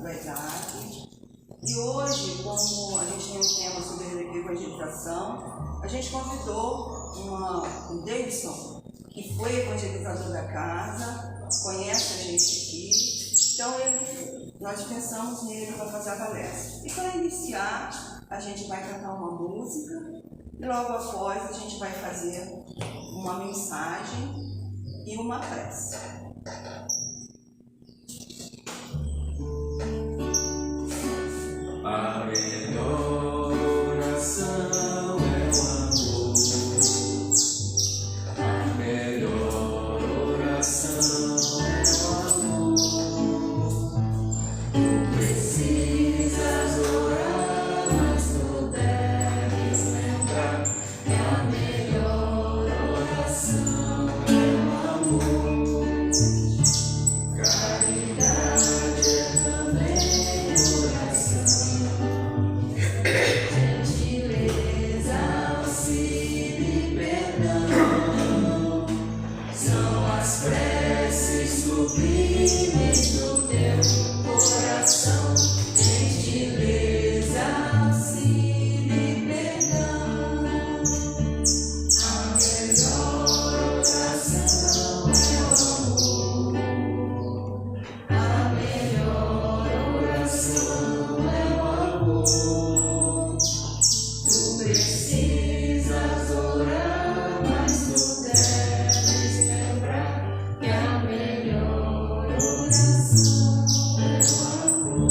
das Artes. E hoje, como a gente tem um tema sobre evangelização, a gente convidou o Davidson, que foi evangelizador da casa, conhece a gente aqui. Então, nós pensamos nele para fazer a palestra. E para iniciar, a gente vai cantar uma música e logo após a gente vai fazer uma mensagem e uma prece. A melhor oração é o amor. A melhor oração é o amor. Tu precisas orar, mas tu deves lembrar que a melhor oração é o amor. Caridade é também oração. Gentileza, auxílio e perdão são as preces sublimes do teu coração. Gentileza, auxílio e perdão. A melhor oração é o amor. A melhor oração é o amor. Tu precisas orar, mas tu deves lembrar que a melhor oração é o amor.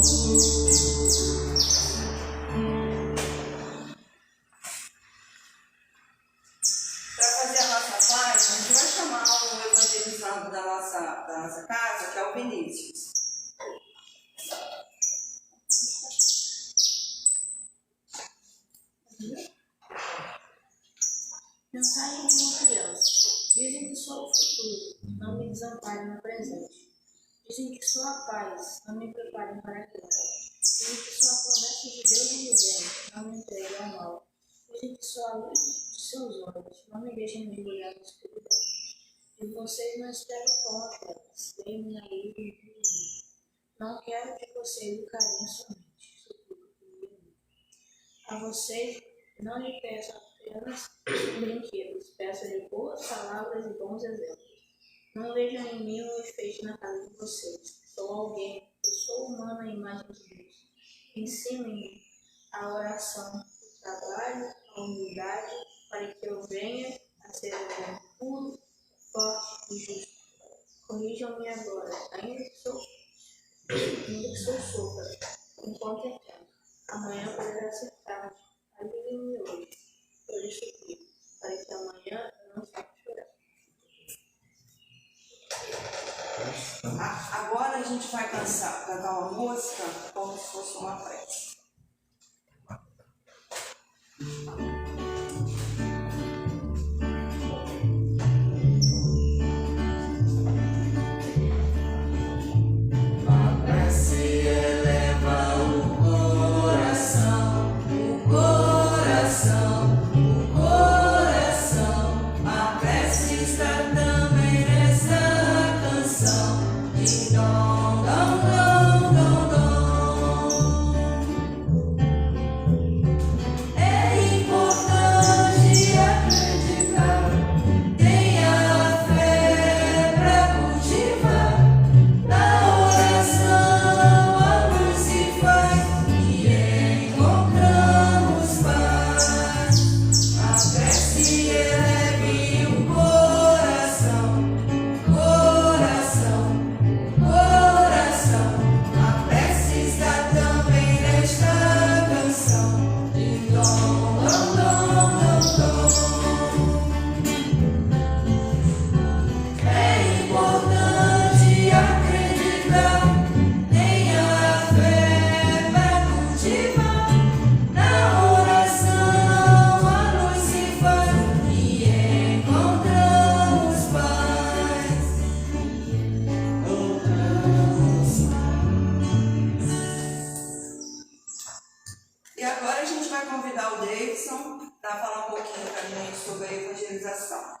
Para fazer a nossa parte, a gente vai chamar o evangelizando da nossa casa, que é o Vinícius. Mensagem de uma criança. Dizem que sou o futuro, não me desamparem no presente. Dizem que sou a paz, não me preparem para a guerra. Dizem que sou a promessa de Deus no bem, não me entreguem ao mal. Dizem que sou a luz de seus olhos, não me deixem mergulhar na escuridão. De vocês não espero pão apenas, tenho minha livre e infinita. Não quero de vocês o carinho somente, suplico por mim. A vocês não lhe peço apenas brinquedos, peço-lhe boas palavras e bons exemplos. Não vejam em mim o efeito na casa de vocês. Sou alguém, eu sou humano à imagem de Deus. Ensinem-me a oração, o trabalho, a humildade, para que eu venha a ser um homem puro, forte e justo. Corrijam-me agora, ainda que sou sopa, enquanto é tempo. Amanhã poderá ser tarde. Ajudem-me hoje, eu lhe suplico, para que amanhã eu não saia chorar. Agora a gente vai cantar uma música como se fosse uma prece. A prece eleva o coração, o coração, o coração. A prece está também nessa canção. Ding dong, dong, dong, dong, dong. É importante acreditar, tenha fé pra cultivar. Na oração a luz se faz e encontramos paz. A prece eleve o coração, coração, coração. A prece está também nesta canção. Ding dong, dong, dong, dong, dong. É importante acreditar, tenha fé para cultivar. Na oração a luz se faz e encontramos paz. Encontramos paz. E agora a gente vai convidar o Davidson para falar um pouquinho para a gente sobre a evangelização.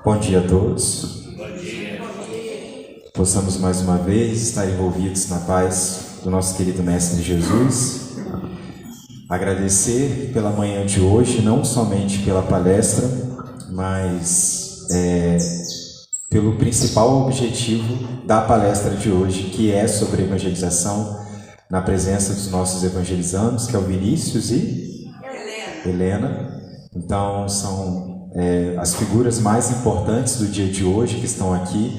Bom dia a todos. Possamos mais uma vez estar envolvidos na paz do nosso querido Mestre Jesus. Agradecer pela manhã de hoje, não somente pela palestra, mas pelo principal objetivo da palestra de hoje, que é sobre evangelização, na presença dos nossos evangelizandos, que é o Vinícius e Helena. Então, são as figuras mais importantes do dia de hoje que estão aqui,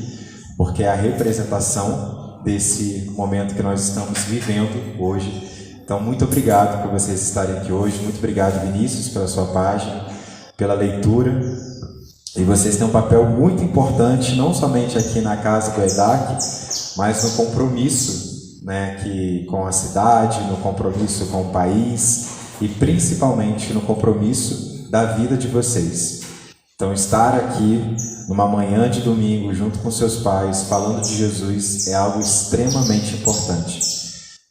porque é a representação desse momento que nós estamos vivendo hoje. Então, muito obrigado por vocês estarem aqui hoje. Muito obrigado, Vinícius, pela sua página, pela leitura. E vocês têm um papel muito importante, não somente aqui na casa do EDAC, mas no compromisso, né, com a cidade, no compromisso com o país e principalmente no compromisso da vida de vocês. Então, estar aqui numa manhã de domingo junto com seus pais, falando de Jesus, é algo extremamente importante,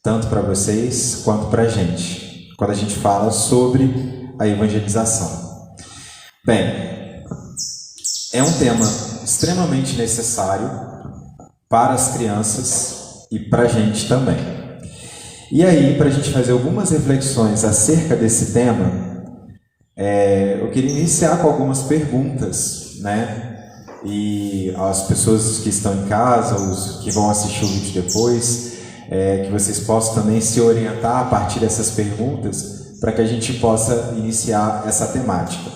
tanto para vocês quanto para a gente, quando a gente fala sobre a evangelização. Bem, é um tema extremamente necessário para as crianças e para a gente também. E aí, para a gente fazer algumas reflexões acerca desse tema, eu queria iniciar com algumas perguntas, né? E as pessoas que estão em casa, os que vão assistir o vídeo depois, que vocês possam também se orientar a partir dessas perguntas, para que a gente possa iniciar essa temática.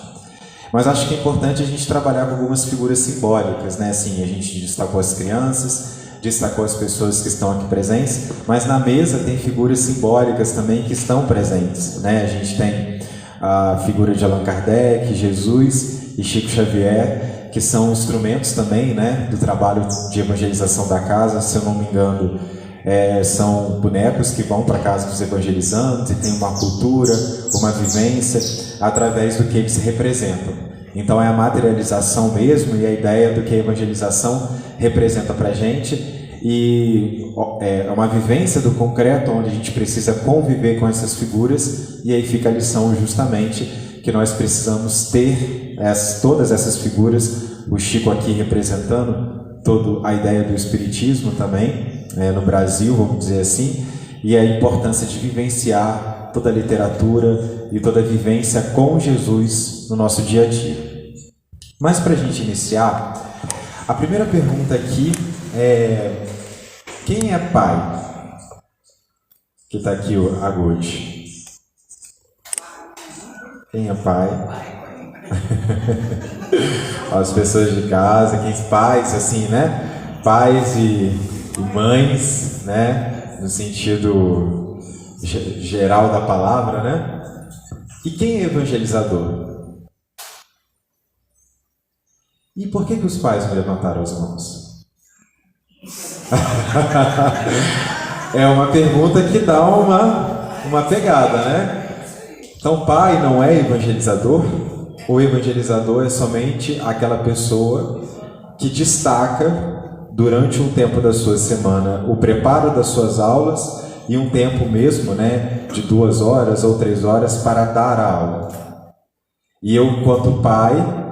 Mas acho que é importante a gente trabalhar com algumas figuras simbólicas, né? Assim, a gente destacou as crianças, destacou as pessoas que estão aqui presentes, mas na mesa tem figuras simbólicas também que estão presentes, né? A gente tem a figura de Allan Kardec, Jesus e Chico Xavier, que são instrumentos também, né, do trabalho de evangelização da casa. Se eu não me engano, são bonecos que vão para a casa dos evangelizantes e tem uma cultura, uma vivência através do que eles representam. Então é a materialização mesmo e a ideia do que a evangelização representa para a gente, e é uma vivência do concreto onde a gente precisa conviver com essas figuras, e aí fica a lição justamente que nós precisamos ter todas essas figuras, o Chico aqui representando toda a ideia do espiritismo também, no Brasil, vamos dizer assim, e a importância de vivenciar toda a literatura e toda a vivência com Jesus no nosso dia a dia. Mas para a gente iniciar, a primeira pergunta aqui é: quem é pai? Que está aqui a Gode. Quem é pai? As pessoas de casa, pais, assim, né? Pais e mães, né? No sentido geral da palavra, né? E quem é evangelizador? E por que os pais não levantaram as mãos? É uma pergunta que dá uma pegada, né? Então, pai não é evangelizador? O evangelizador é somente aquela pessoa que destaca durante um tempo da sua semana o preparo das suas aulas e um tempo mesmo, né, de 2 horas ou 3 horas para dar a aula. E eu, enquanto pai,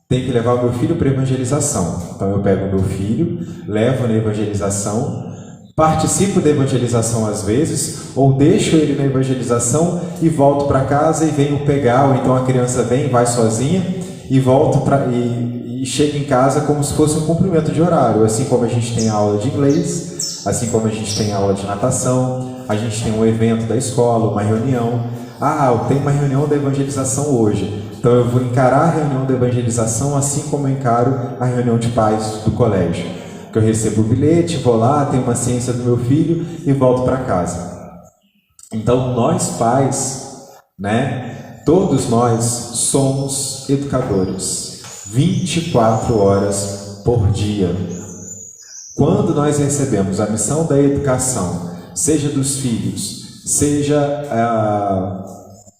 tenho que levar o meu filho para a evangelização. Então eu pego o meu filho, levo na evangelização, participo da evangelização às vezes, ou deixo ele na evangelização e volto para casa e venho pegar, ou então a criança vem, vai sozinha e volto e chega em casa como se fosse um cumprimento de horário. Assim como a gente tem aula de inglês, assim como a gente tem aula de natação, a gente tem um evento da escola, uma reunião. Eu tenho uma reunião da evangelização hoje. Então eu vou encarar a reunião da evangelização assim como eu encaro a reunião de pais do colégio. Que eu recebo o bilhete, vou lá, tenho uma ciência do meu filho e volto para casa. Então nós pais, né, todos nós somos educadores, 24 horas por dia. Quando nós recebemos a missão da educação, seja dos filhos, seja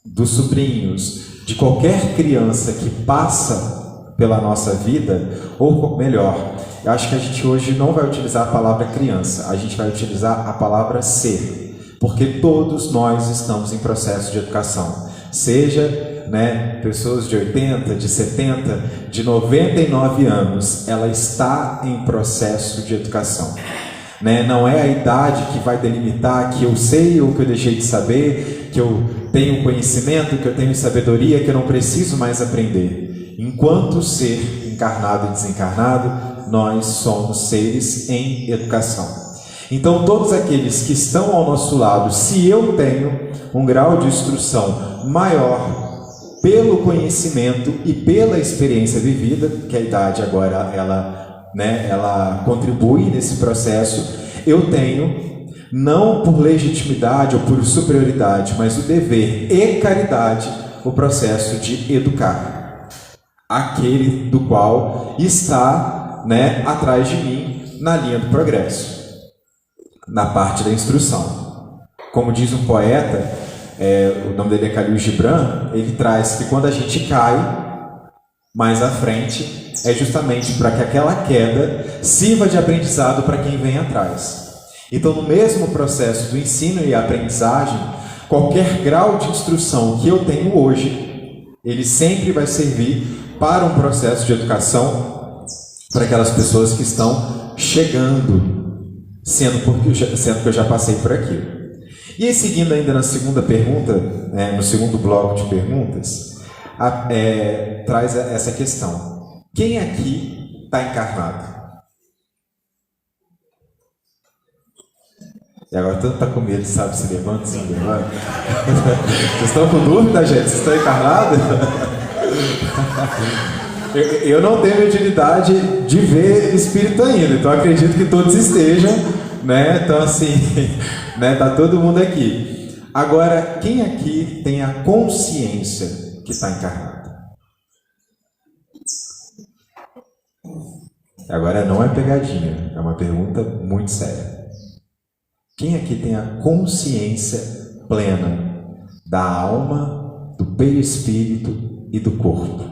dos sobrinhos, de qualquer criança que passa pela nossa vida, ou melhor, eu acho que a gente hoje não vai utilizar a palavra criança, a gente vai utilizar a palavra ser, porque todos nós estamos em processo de educação, seja né, pessoas de 80, de 70, de 99 anos, ela está em processo de educação. Né? Não é a idade que vai delimitar que eu sei ou que eu deixei de saber, que eu tenho conhecimento, que eu tenho sabedoria, que eu não preciso mais aprender. Enquanto ser encarnado e desencarnado, nós somos seres em educação. Então, todos aqueles que estão ao nosso lado, se eu tenho um grau de instrução maior pelo conhecimento e pela experiência vivida, que a idade agora ela contribui nesse processo, eu tenho, não por legitimidade ou por superioridade, mas o dever e caridade, o processo de educar aquele do qual está, né, atrás de mim na linha do progresso, na parte da instrução. Como diz um poeta, o nome dele é Khalil Gibran, ele traz que quando a gente cai mais à frente, é justamente para que aquela queda sirva de aprendizado para quem vem atrás. Então, no mesmo processo do ensino e aprendizagem, qualquer grau de instrução que eu tenho hoje, ele sempre vai servir para um processo de educação para aquelas pessoas que estão chegando, sendo que eu já passei por aquilo. E aí, seguindo ainda na segunda pergunta, no segundo bloco de perguntas, traz essa questão. Quem aqui está encarnado? E agora todo está com medo, sabe? Se levanta, se não levanta. Vocês estão com dúvida, gente? Vocês estão encarnados? Eu não tenho mediunidade de ver espírito ainda, então acredito que todos estejam, né? Então assim, né? Tá todo mundo aqui. Agora, quem aqui tem a consciência que está encarnado? Agora não é pegadinha, é uma pergunta muito séria. Quem aqui tem a consciência plena da alma, do perispírito e do corpo?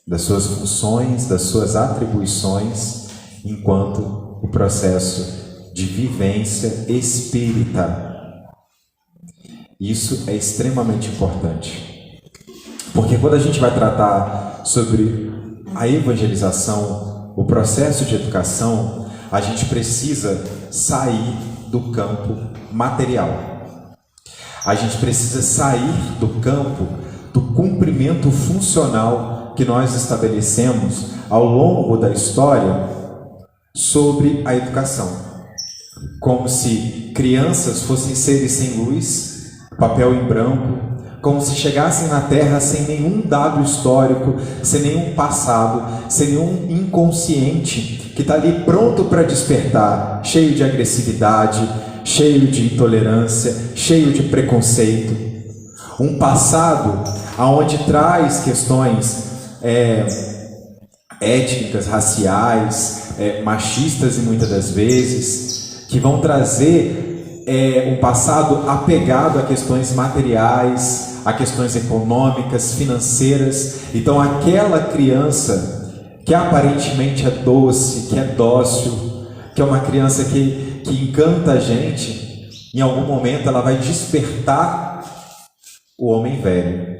Das suas funções, das suas atribuições, enquanto o processo de vivência espírita. Isso é extremamente importante. Porque quando a gente vai tratar sobre a evangelização, o processo de educação, a gente precisa sair do campo material. A gente precisa sair do campo do cumprimento funcional que nós estabelecemos ao longo da história sobre a educação. Como se crianças fossem seres sem luz, papel em branco, como se chegassem na Terra sem nenhum dado histórico, sem nenhum passado, sem nenhum inconsciente que está ali pronto para despertar, cheio de agressividade, cheio de intolerância, cheio de preconceito. Um passado onde traz questões étnicas, raciais, machistas e muitas das vezes, que vão trazer um passado apegado a questões materiais, a questões econômicas, financeiras. Então aquela criança que aparentemente é doce, que é dócil, que é uma criança que encanta a gente, em algum momento ela vai despertar o homem velho.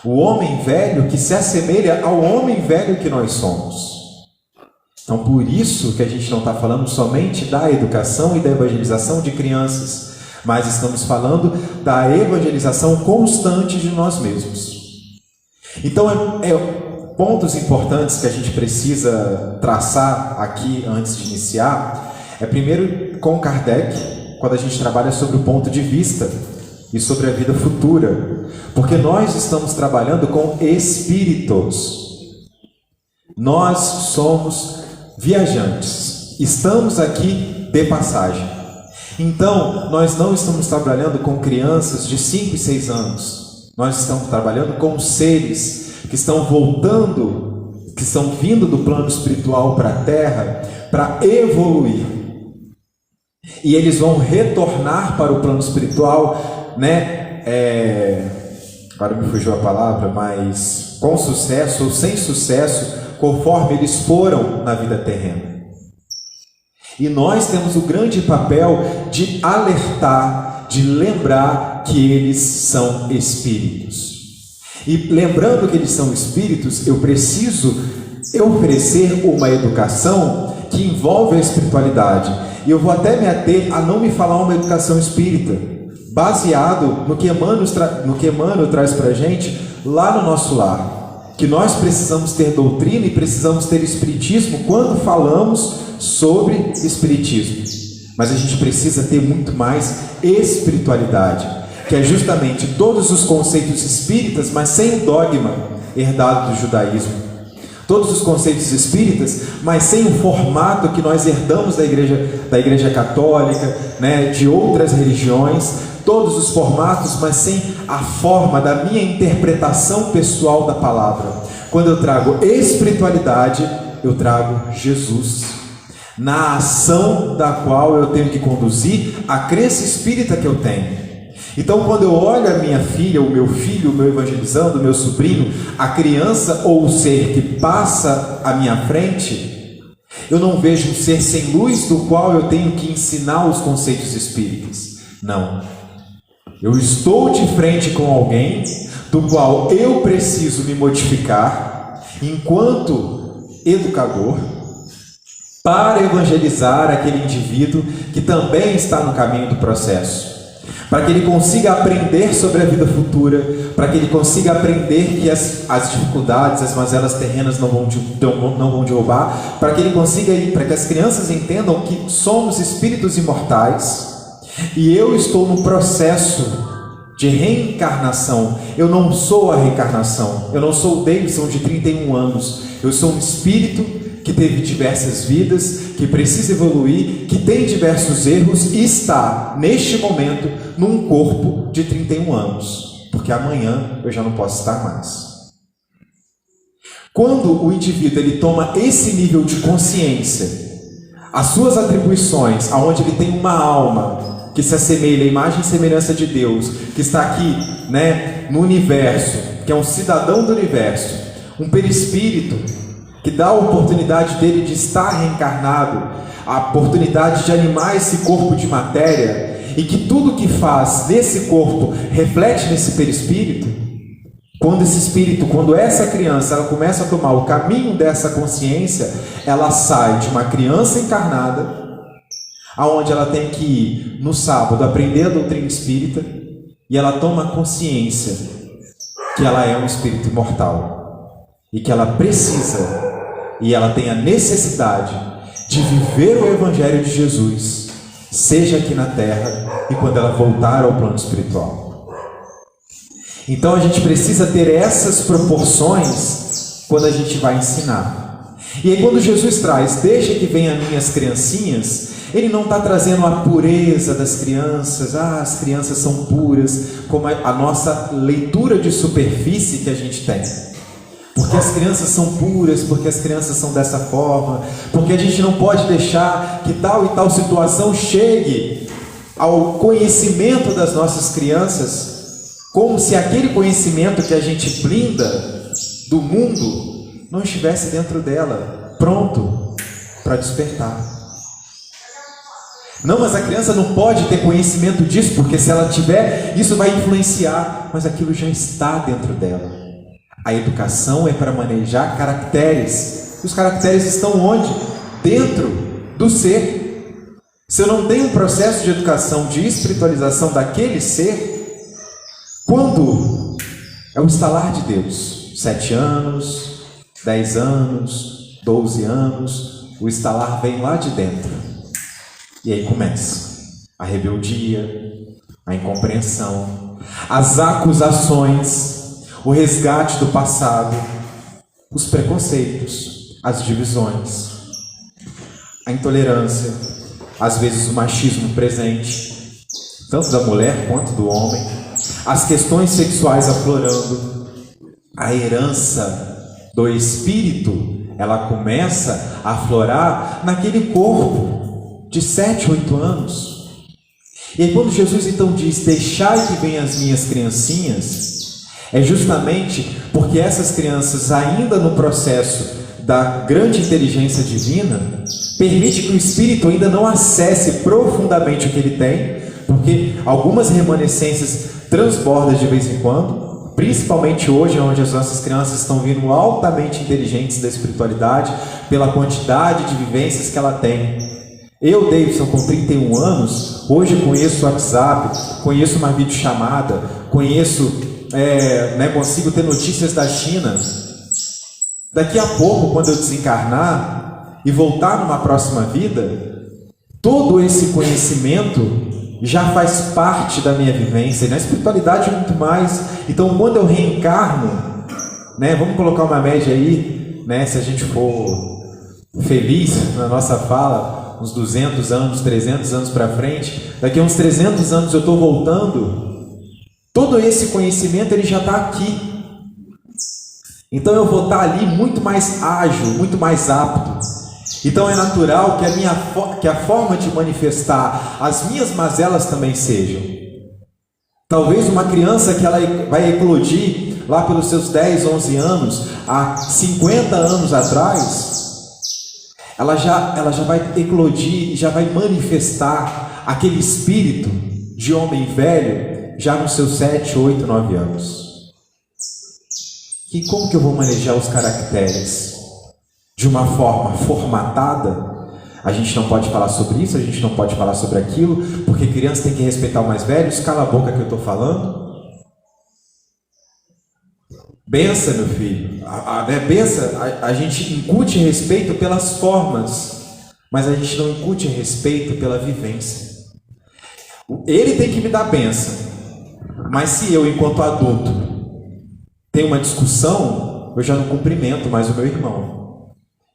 O homem velho que se assemelha ao homem velho que nós somos. Então, por isso que a gente não está falando somente da educação e da evangelização de crianças, mas estamos falando da evangelização constante de nós mesmos. Então, pontos importantes que a gente precisa traçar aqui antes de iniciar, primeiro com Kardec, quando a gente trabalha sobre o ponto de vista e sobre a vida futura, porque nós estamos trabalhando com espíritos. Nós somos viajantes, estamos aqui de passagem. Então, nós não estamos trabalhando com crianças de 5 e 6 anos, nós estamos trabalhando com seres que estão voltando, que estão vindo do plano espiritual para a Terra para evoluir. E eles vão retornar para o plano espiritual, agora me fugiu a palavra, mas com sucesso ou sem sucesso, conforme eles foram na vida terrena. E nós temos o grande papel de alertar, de lembrar que eles são espíritos. E lembrando que eles são espíritos, eu preciso oferecer uma educação que envolve a espiritualidade. E eu vou até me ater a não me falar uma educação espírita, baseado no que Emmanuel traz para a gente lá no nosso lar. Que nós precisamos ter doutrina e precisamos ter espiritismo quando falamos sobre espiritismo. Mas a gente precisa ter muito mais espiritualidade, que é justamente todos os conceitos espíritas, mas sem o dogma herdado do judaísmo. Todos os conceitos espíritas, mas sem o formato que nós herdamos da igreja católica, né, de outras religiões. Todos os formatos, mas sem a forma da minha interpretação pessoal da palavra. Quando eu trago espiritualidade, eu trago Jesus, na ação da qual eu tenho que conduzir a crença espírita que eu tenho. Então, quando eu olho a minha filha, o meu filho, o meu evangelizando, o meu sobrinho, a criança ou o ser que passa à minha frente, eu não vejo um ser sem luz do qual eu tenho que ensinar os conceitos espíritas. Não. Eu estou de frente com alguém do qual eu preciso me modificar enquanto educador para evangelizar aquele indivíduo que também está no caminho do processo. Para que ele consiga aprender sobre a vida futura, para que ele consiga aprender que as dificuldades, as mazelas terrenas não vão derrubar, para que ele consiga ir, para que as crianças entendam que somos espíritos imortais e eu estou no processo de reencarnação. Eu não sou a reencarnação, eu não sou o Davidson de 31 anos, eu sou um espírito que teve diversas vidas, que precisa evoluir, que tem diversos erros e está, neste momento, num corpo de 31 anos, porque amanhã eu já não posso estar mais. Quando o indivíduo ele toma esse nível de consciência, as suas atribuições, aonde ele tem uma alma que se assemelha à imagem e semelhança de Deus, que está aqui, né, no universo, que é um cidadão do universo, um perispírito, que dá a oportunidade dele de estar reencarnado, a oportunidade de animar esse corpo de matéria, e que tudo que faz nesse corpo reflete nesse perispírito. Quando essa criança ela começa a tomar o caminho dessa consciência, ela sai de uma criança encarnada, aonde ela tem que ir no sábado aprender a doutrina espírita, e ela toma consciência que ela é um espírito imortal, e que ela precisa e ela tem a necessidade de viver o Evangelho de Jesus, seja aqui na Terra e quando ela voltar ao plano espiritual. Então a gente precisa ter essas proporções quando a gente vai ensinar. E aí quando Jesus traz, deixa que venham minhas criancinhas, ele não está trazendo a pureza das crianças, as crianças são puras, como a nossa leitura de superfície que a gente tem. Porque as crianças são puras, porque as crianças são dessa forma, porque a gente não pode deixar que tal e tal situação chegue ao conhecimento das nossas crianças, como se aquele conhecimento que a gente blinda do mundo não estivesse dentro dela, pronto para despertar. Não, mas a criança não pode ter conhecimento disso, porque se ela tiver, isso vai influenciar, mas aquilo já está dentro dela. A educação é para manejar caracteres. Os caracteres estão onde? Dentro do ser. Se eu não tenho um processo de educação, de espiritualização daquele ser, quando é o estalar de Deus, 7 anos, 10 anos, 12 anos, o estalar vem lá de dentro. E aí começa a rebeldia, a incompreensão, as acusações, o resgate do passado, os preconceitos, as divisões, a intolerância, às vezes o machismo presente, tanto da mulher quanto do homem, as questões sexuais aflorando, a herança do espírito, ela começa a aflorar naquele corpo de 7, 8 anos. E aí quando Jesus então diz, deixai que venham as minhas criancinhas, é justamente porque essas crianças, ainda no processo da grande inteligência divina, permite que o espírito ainda não acesse profundamente o que ele tem, porque algumas remanescências transbordam de vez em quando, principalmente hoje, onde as nossas crianças estão vindo altamente inteligentes da espiritualidade, pela quantidade de vivências que ela tem. Eu, Davidson, com 31 anos, hoje conheço o WhatsApp, conheço uma videochamada, consigo ter notícias da China. Daqui a pouco, quando eu desencarnar e voltar numa próxima vida, todo esse conhecimento já faz parte da minha vivência, e na espiritualidade muito mais. Então, quando eu reencarno, vamos colocar uma média aí, se a gente for feliz na nossa fala, uns 200 anos, 300 anos para frente, daqui a uns 300 anos eu estou voltando, todo esse conhecimento ele já está aqui. Então eu vou estar ali muito mais ágil, muito mais apto. Então é natural que a forma de manifestar as minhas mazelas também sejam. Talvez uma criança que ela vai eclodir lá pelos seus 10, 11 anos, há 50 anos atrás, ela já vai eclodir, já vai manifestar aquele espírito de homem velho já nos seus 7, 8, 9 anos. E como que eu vou manejar os caracteres? De uma forma formatada? A gente não pode falar sobre isso, a gente não pode falar sobre aquilo, porque criança tem que respeitar o mais velho. Cala a boca que eu estou falando. Bença, meu filho. Bença, a gente incute respeito pelas formas, mas a gente não incute respeito pela vivência. Ele tem que me dar benção, mas se eu, enquanto adulto, tenho uma discussão, eu já não cumprimento mais o meu irmão.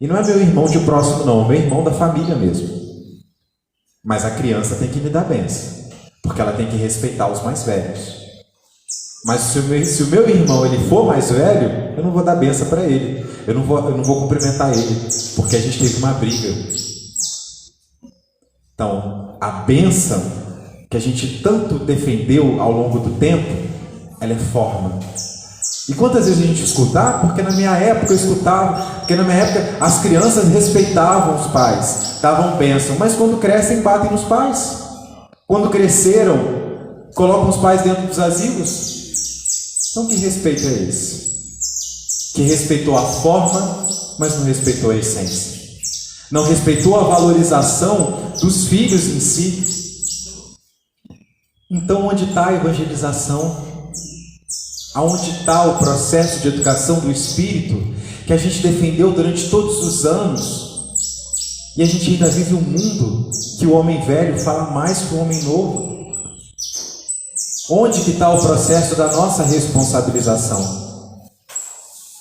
E não é meu irmão de próximo, não, é meu irmão da família mesmo. Mas a criança tem que me dar benção, porque ela tem que respeitar os mais velhos. Mas se o meu irmão ele for mais velho, eu não vou dar benção para ele. Eu não vou cumprimentar ele, porque a gente teve uma briga. Então, a benção que a gente tanto defendeu ao longo do tempo, ela é forma. E quantas vezes a gente escuta? Porque na minha época eu escutava, porque na minha época as crianças respeitavam os pais, davam bênção, mas quando crescem batem nos pais. Quando cresceram, colocam os pais dentro dos asilos. Então que respeito é esse? Que respeitou a forma, mas não respeitou a essência. Não respeitou a valorização dos filhos em si. Então onde está a evangelização? Aonde está o processo de educação do espírito que a gente defendeu durante todos os anos? E a gente ainda vive um mundo que o homem velho fala mais que o homem novo. Onde que está o processo da nossa responsabilização?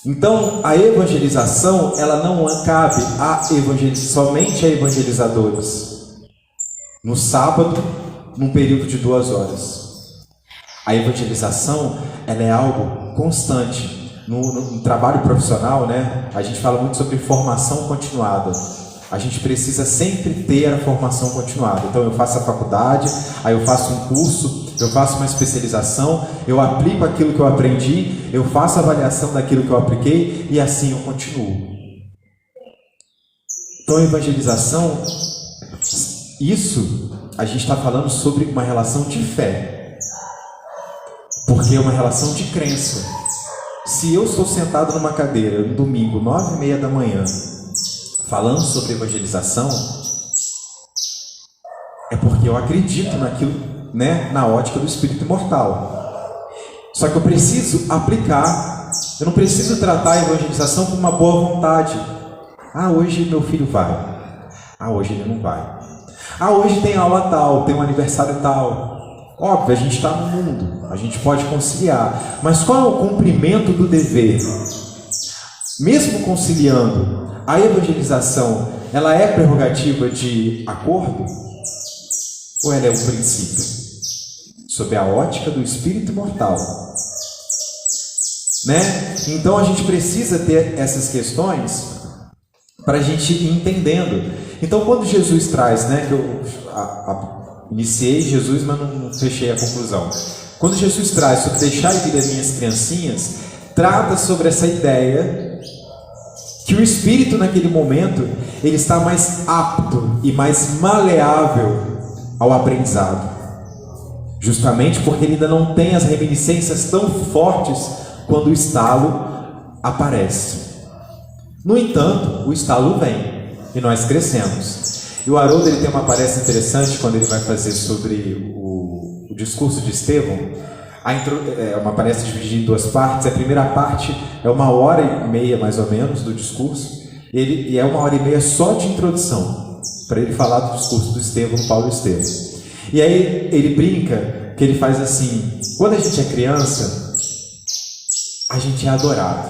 Então, a evangelização, ela não cabe somente a evangelizadores. No sábado, num período de 2 horas. A evangelização, ela é algo constante. No trabalho profissional, a gente fala muito sobre formação continuada. A gente precisa sempre ter a formação continuada. Então eu faço a faculdade, aí eu faço um curso, eu faço uma especialização, eu aplico aquilo que eu aprendi, eu faço a avaliação daquilo que eu apliquei e assim eu continuo. Então a evangelização, isso a gente está falando sobre uma relação de fé. Porque é uma relação de crença. Se eu estou sentado numa cadeira no domingo, 9h30 da manhã, falando sobre evangelização, é porque eu acredito naquilo, na ótica do espírito imortal. Só que eu preciso aplicar. Eu não preciso tratar a evangelização com uma boa vontade. Hoje meu filho vai. Hoje ele não vai. Hoje tem aula tal, tem um aniversário tal. Óbvio, a gente está no mundo, a gente pode conciliar, mas qual é o cumprimento do dever? Mesmo conciliando, a evangelização, ela é prerrogativa de acordo? Ou ela é um princípio? Sob a ótica do espírito imortal. Então a gente precisa ter essas questões para a gente ir entendendo. Então quando Jesus traz, que eu iniciei Jesus, mas não fechei a conclusão. Quando Jesus traz sobre deixar vir as minhas criancinhas, trata sobre essa ideia que o espírito naquele momento, ele está mais apto e mais maleável ao aprendizado. justamente porque ele ainda não tem as reminiscências tão fortes quando o estalo aparece. No entanto, o estalo vem e nós crescemos. E o Haroldo ele tem uma palestra interessante quando ele vai fazer sobre o discurso de Estevão. É uma palestra dividida em duas partes. A primeira parte é 1h30 mais ou menos do discurso, e é 1h30 só de introdução, para ele falar do discurso do Estevão, Paulo Estevão. E aí ele brinca que ele faz assim: quando a gente é criança, a gente é adorado,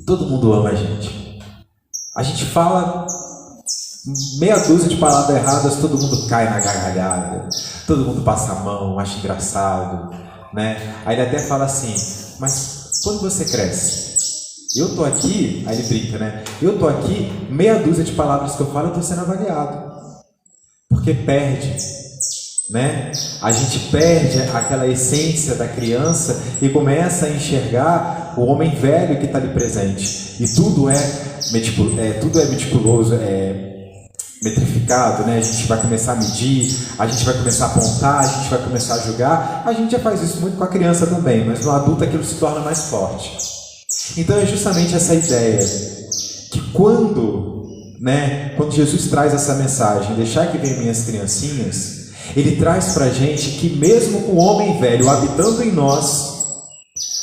todo mundo ama a gente. A gente fala meia dúzia de palavras erradas, todo mundo cai na gargalhada, todo mundo passa a mão, acha engraçado, né? Aí ele até fala assim: mas quando você cresce, eu tô aqui, aí ele brinca, né? Eu tô aqui, meia dúzia de palavras que eu falo, eu tô sendo avaliado, porque perde, né? A gente perde aquela essência da criança e começa a enxergar o homem velho que está ali presente, e tudo é meticuloso, metrificado, né? A gente vai começar a medir, a gente vai começar a apontar, a gente vai começar a julgar. A gente já faz isso muito com a criança também, mas no adulto aquilo se torna mais forte. Então é justamente essa ideia que quando Jesus traz essa mensagem, deixar que venham minhas criancinhas, ele traz pra gente que mesmo com o homem velho habitando em nós,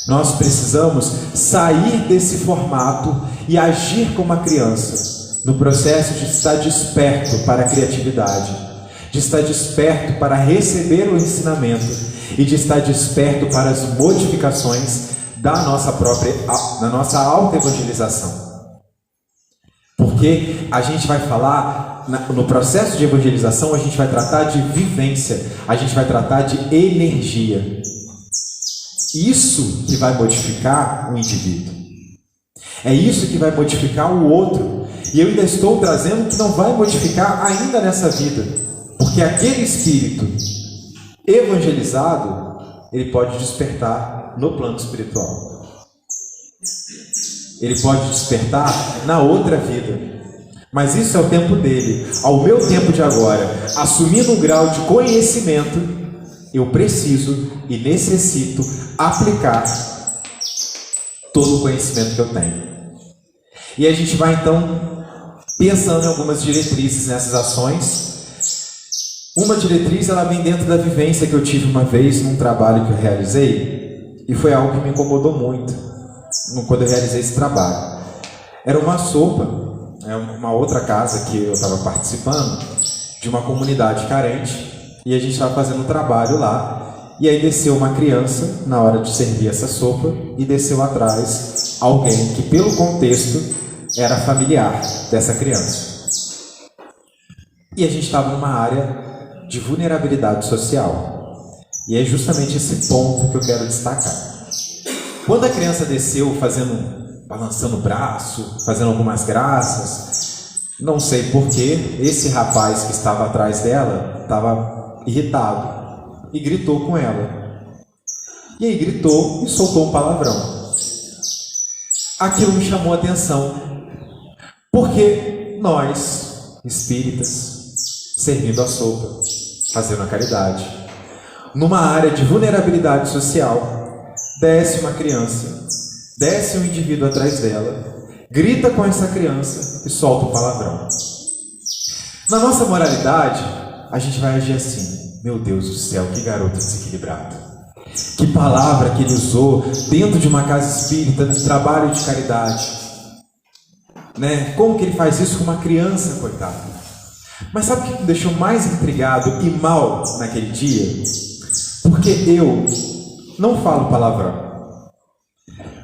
nós precisamos sair desse formato e agir como a criança, no processo de estar desperto para a criatividade, de estar desperto para receber o ensinamento e de estar desperto para as modificações da nossa auto-evangelização. Porque a gente vai falar, no processo de evangelização, a gente vai tratar de vivência, a gente vai tratar de energia. Isso que vai modificar o indivíduo. É isso que vai modificar o outro. E eu ainda estou trazendo que não vai modificar ainda nessa vida. Porque aquele espírito evangelizado, ele pode despertar no plano espiritual. Ele pode despertar na outra vida. Mas isso é o tempo dele. Ao meu tempo de agora, assumindo um grau de conhecimento, eu preciso e necessito aplicar todo o conhecimento que eu tenho. E a gente vai então pensando em algumas diretrizes nessas ações. Uma diretriz, ela vem dentro da vivência que eu tive uma vez num trabalho que eu realizei, e foi algo que me incomodou muito quando eu realizei esse trabalho. Era uma sopa, uma outra casa que eu estava participando, de uma comunidade carente, e a gente estava fazendo um trabalho lá, e aí desceu uma criança na hora de servir essa sopa, e desceu atrás alguém que, pelo contexto, era familiar dessa criança. E a gente estava numa área de vulnerabilidade social. E é justamente esse ponto que eu quero destacar. Quando a criança desceu balançando o braço, fazendo algumas graças, não sei porquê, esse rapaz que estava atrás dela estava irritado e gritou com ela. E aí gritou e soltou um palavrão. Aquilo me chamou a atenção. Porque nós, espíritas, servindo a sopa, fazendo a caridade, numa área de vulnerabilidade social, desce uma criança, desce um indivíduo atrás dela, grita com essa criança e solta um palavrão. Na nossa moralidade, a gente vai agir assim: meu Deus do céu, que garoto desequilibrado. Que palavra que ele usou dentro de uma casa espírita, num trabalho de caridade. Né? Como que ele faz isso com uma criança, coitado? Mas sabe o que me deixou mais intrigado e mal naquele dia? Porque eu não falo palavrão.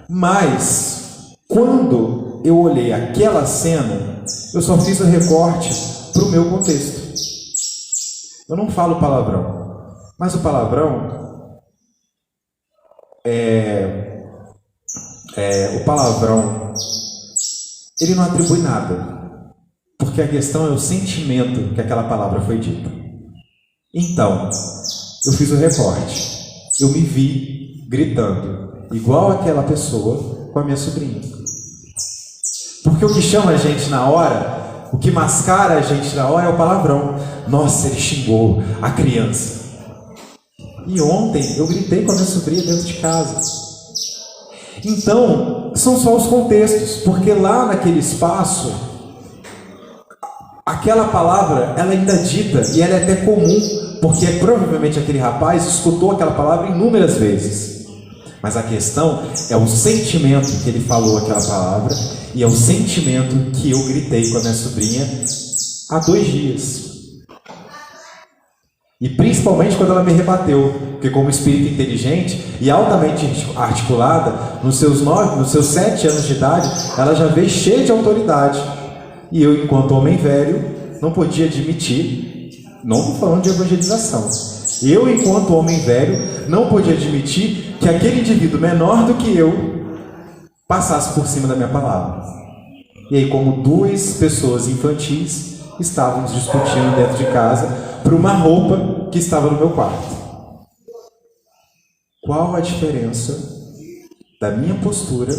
Mas, quando eu olhei aquela cena, eu só fiz o recorte para o meu contexto. Eu não falo palavrão. Mas o palavrão ele não atribui nada, porque a questão é o sentimento que aquela palavra foi dita. Então, eu fiz o recorte. Eu me vi gritando, igual aquela pessoa com a minha sobrinha. Porque o que chama a gente na hora, o que mascara a gente na hora é o palavrão. Nossa, ele xingou a criança. E ontem eu gritei com a minha sobrinha dentro de casa. Então, são só os contextos, porque lá naquele espaço, aquela palavra, ela ainda é dita, e ela é até comum, porque provavelmente aquele rapaz escutou aquela palavra inúmeras vezes. Mas a questão é o sentimento que ele falou aquela palavra, e é o sentimento que eu gritei com a minha sobrinha há 2 dias. E principalmente quando ela me rebateu, porque como espírito inteligente e altamente articulada, nos seus 7 anos de idade, ela já veio cheia de autoridade. E eu, enquanto homem velho, não podia admitir, não estou falando de evangelização, eu, enquanto homem velho, não podia admitir que aquele indivíduo menor do que eu passasse por cima da minha palavra. E aí, como 2 pessoas infantis, estávamos discutindo dentro de casa por uma roupa que estava no meu quarto. Qual a diferença da minha postura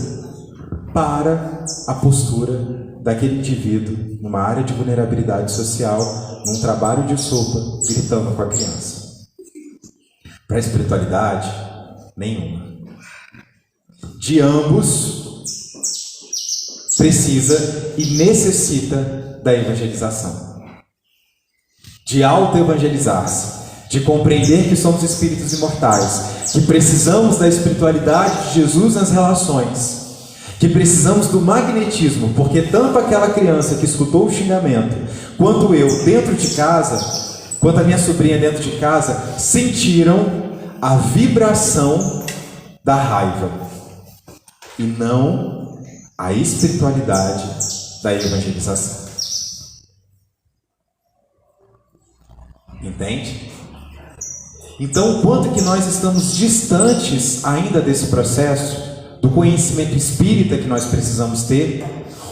para a postura daquele indivíduo numa área de vulnerabilidade social, num trabalho de sopa, gritando com a criança? Para a espiritualidade, nenhuma. De ambos, precisa e necessita da evangelização. De auto-evangelizar-se, de compreender que somos espíritos imortais, que precisamos da espiritualidade de Jesus nas relações, que precisamos do magnetismo, porque tanto aquela criança que escutou o xingamento, quanto eu dentro de casa, quanto a minha sobrinha dentro de casa, sentiram a vibração da raiva, e não a espiritualidade da evangelização. Entende? Então, o quanto que nós estamos distantes ainda desse processo, do conhecimento espírita que nós precisamos ter,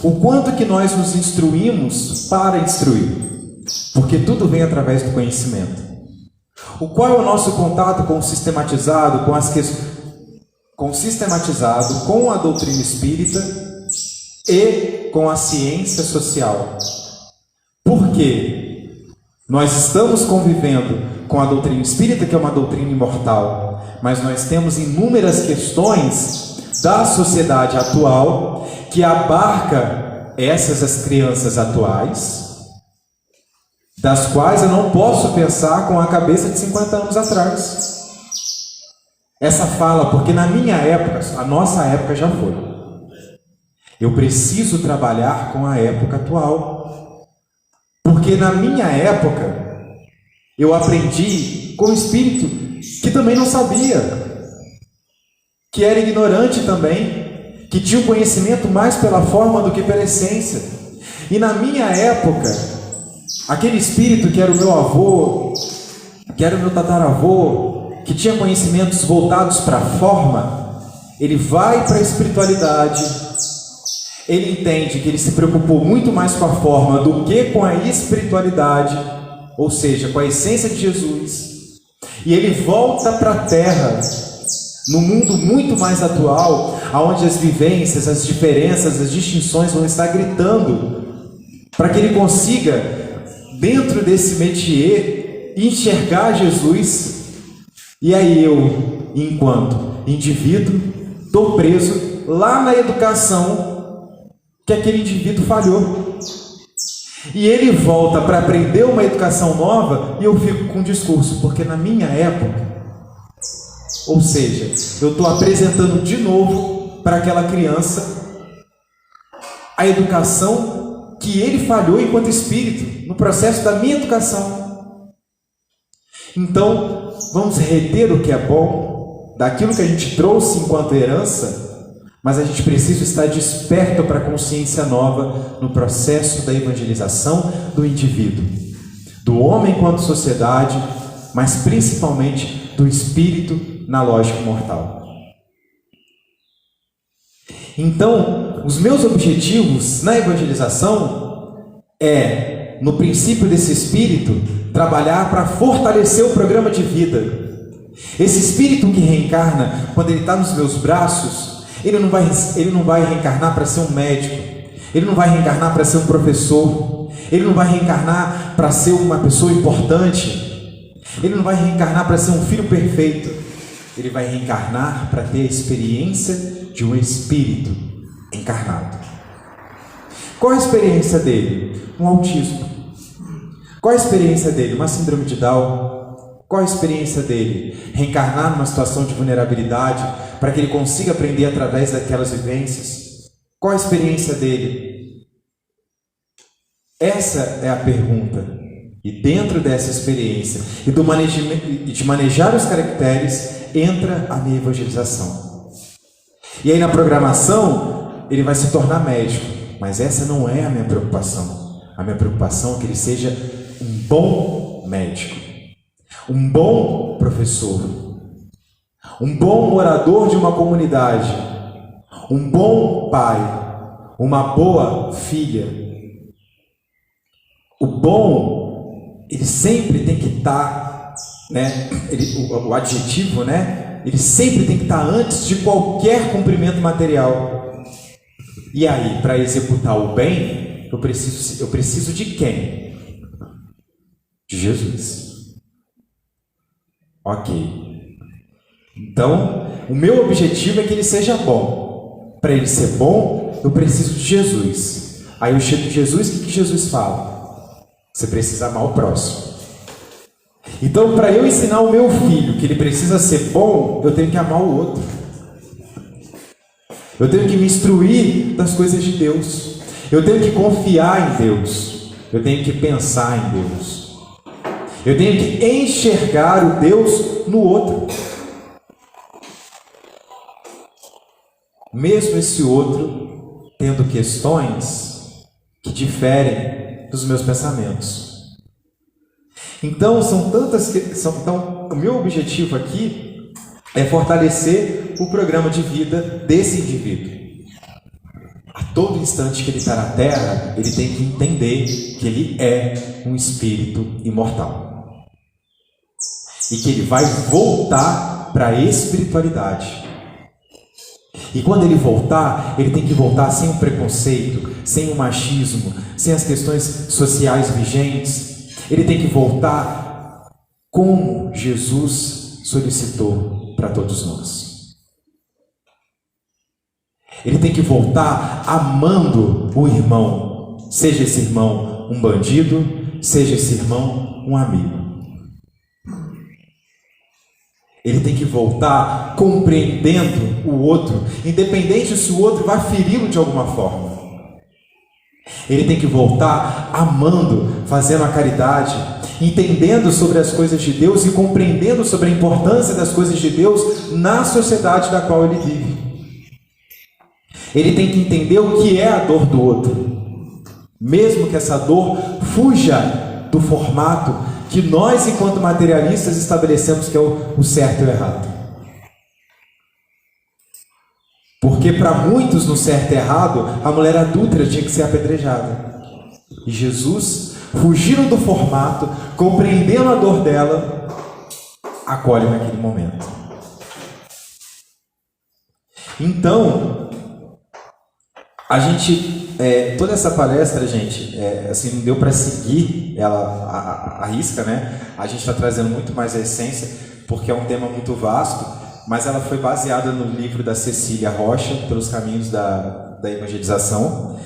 o quanto que nós nos instruímos para instruir, porque tudo vem através do conhecimento. O qual é o nosso contato com o sistematizado, com a doutrina espírita e com a ciência social? Por quê? Nós estamos convivendo com a doutrina espírita, que é uma doutrina imortal, mas nós temos inúmeras questões da sociedade atual que abarca as crianças atuais, das quais eu não posso pensar com a cabeça de 50 anos atrás. Essa fala, porque na minha época, a nossa época já foi. Eu preciso trabalhar com a época atual. Porque na minha época, eu aprendi com o espírito que também não sabia, que era ignorante também, que tinha o conhecimento mais pela forma do que pela essência. E na minha época, aquele espírito que era o meu avô, que era o meu tataravô, que tinha conhecimentos voltados para a forma, ele vai para a espiritualidade. Ele entende que ele se preocupou muito mais com a forma do que com a espiritualidade, ou seja, com a essência de Jesus. E ele volta para a Terra, no mundo muito mais atual, onde as vivências, as diferenças, as distinções vão estar gritando, para que ele consiga, dentro desse métier, enxergar Jesus. E aí eu, enquanto indivíduo, estou preso lá na educação que aquele indivíduo falhou. E ele volta para aprender uma educação nova, e eu fico com um discurso, porque na minha época, ou seja, eu estou apresentando de novo para aquela criança a educação que ele falhou enquanto espírito, no processo da minha educação. Então, vamos reter o que é bom, daquilo que a gente trouxe enquanto herança, mas a gente precisa estar desperto para a consciência nova no processo da evangelização do indivíduo, do homem enquanto sociedade, mas principalmente do espírito na lógica mortal. Então, os meus objetivos na evangelização é, no princípio desse espírito, trabalhar para fortalecer o programa de vida. Esse espírito que reencarna, quando ele está nos meus braços, ele não vai reencarnar para ser um médico, ele não vai reencarnar para ser um professor, ele não vai reencarnar para ser uma pessoa importante, Ele não vai reencarnar para ser um filho perfeito. Ele vai reencarnar para ter a experiência de um espírito encarnado. Qual a experiência dele? Um autismo. Qual a experiência dele? Uma síndrome de Down. Qual a experiência dele? Reencarnar numa situação de vulnerabilidade para que ele consiga aprender através daquelas vivências. Qual a experiência dele? Essa é a pergunta. E dentro dessa experiência e de manejar os caracteres, entra a minha evangelização. E aí na programação, ele vai se tornar médico. Mas essa não é a minha preocupação. A minha preocupação é que ele seja um bom médico, um bom professor, um bom morador de uma comunidade, um bom pai, uma boa filha. O bom, ele sempre tem que estar, né? O adjetivo, né? Ele sempre tem que estar antes de qualquer cumprimento material. E aí, para executar o bem, eu preciso de quem? De Jesus. Ok. Então, o meu objetivo é que ele seja bom. Para ele ser bom, eu preciso de Jesus. Aí eu chego de Jesus, o que Jesus fala? Você precisa amar o próximo. Então, para eu ensinar o meu filho que ele precisa ser bom, eu tenho que amar o outro. Eu tenho que me instruir das coisas de Deus. Eu tenho que confiar em Deus. Eu tenho que pensar em Deus. Eu tenho que enxergar o Deus no outro. Mesmo esse outro tendo questões que diferem dos meus pensamentos. Então, então, o meu objetivo aqui é fortalecer o programa de vida desse indivíduo. A todo instante que ele está na Terra, ele tem que entender que ele é um espírito imortal. E que ele vai voltar para a espiritualidade. E quando ele voltar, ele tem que voltar sem o preconceito, sem o machismo, sem as questões sociais vigentes. Ele tem que voltar como Jesus solicitou para todos nós. Ele tem que voltar amando o irmão, seja esse irmão um bandido, seja esse irmão um amigo. Ele tem que voltar compreendendo o outro, independente se o outro vai feri-lo de alguma forma. Ele tem que voltar amando, fazendo a caridade, entendendo sobre as coisas de Deus e compreendendo sobre a importância das coisas de Deus na sociedade da qual ele vive. Ele tem que entender o que é a dor do outro, mesmo que essa dor fuja do formato que nós, enquanto materialistas, estabelecemos que é o certo e o errado. Porque para muitos, no certo e errado, a mulher adúltera tinha que ser apedrejada. E Jesus, fugindo do formato, compreendendo a dor dela, acolhe naquele momento. Então, a gente, toda essa palestra, gente, assim, não deu para seguir ela a risca, né? A gente está trazendo muito mais a essência, porque é um tema muito vasto, mas ela foi baseada no livro da Cecília Rocha, Pelos Caminhos da Evangelização,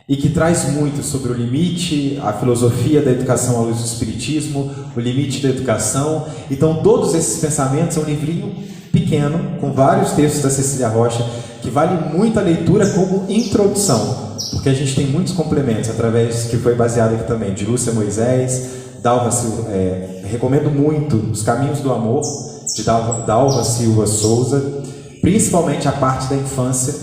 e que traz muito sobre o limite, a filosofia da educação à luz do Espiritismo, o limite da educação. Então, todos esses pensamentos é um livrinho pequeno, com vários textos da Cecília Rocha, que vale muito a leitura como introdução, porque a gente tem muitos complementos, através que foi baseado aqui também, de Lúcia Moisés, Dalva Silva, recomendo muito Os Caminhos do Amor, de Dalva Silva Souza, principalmente a parte da infância,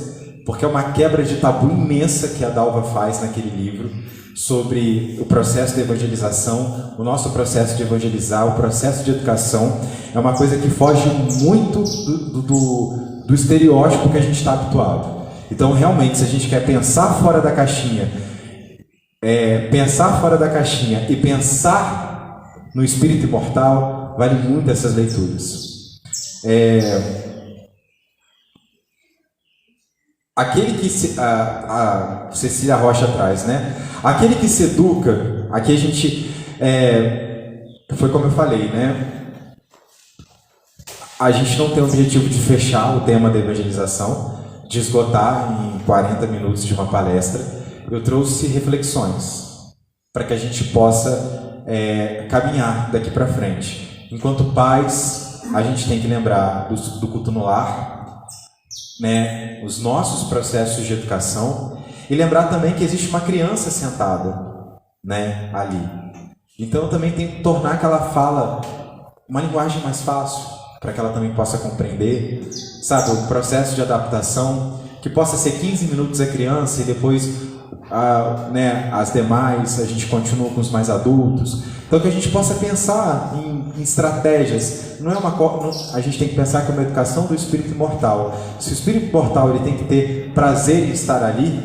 porque é uma quebra de tabu imensa que a Dalva faz naquele livro, sobre o processo de evangelização, o nosso processo de evangelizar, o processo de educação. É uma coisa que foge muito do estereótipo que a gente está habituado. Então, realmente, se a gente quer pensar fora da caixinha, e pensar no espírito imortal, vale muito essas leituras. Aquele que a Cecília Rocha traz, né? Aquele que se educa, aqui a gente foi como eu falei, né? A gente não tem o objetivo de fechar o tema da evangelização, de esgotar em 40 minutos de uma palestra. Eu trouxe reflexões para que a gente possa caminhar daqui para frente. Enquanto pais, a gente tem que lembrar do culto no lar, né, os nossos processos de educação, e lembrar também que existe uma criança sentada, né, ali. Então também tem que tornar aquela fala uma linguagem mais fácil, para que ela também possa compreender, sabe, o processo de adaptação, que possa ser 15 minutos a criança e depois as demais a gente continua com os mais adultos. Então que a gente possa pensar em estratégias. A gente tem que pensar que é uma educação do espírito imortal. Se o espírito imortal ele tem que ter prazer em estar ali,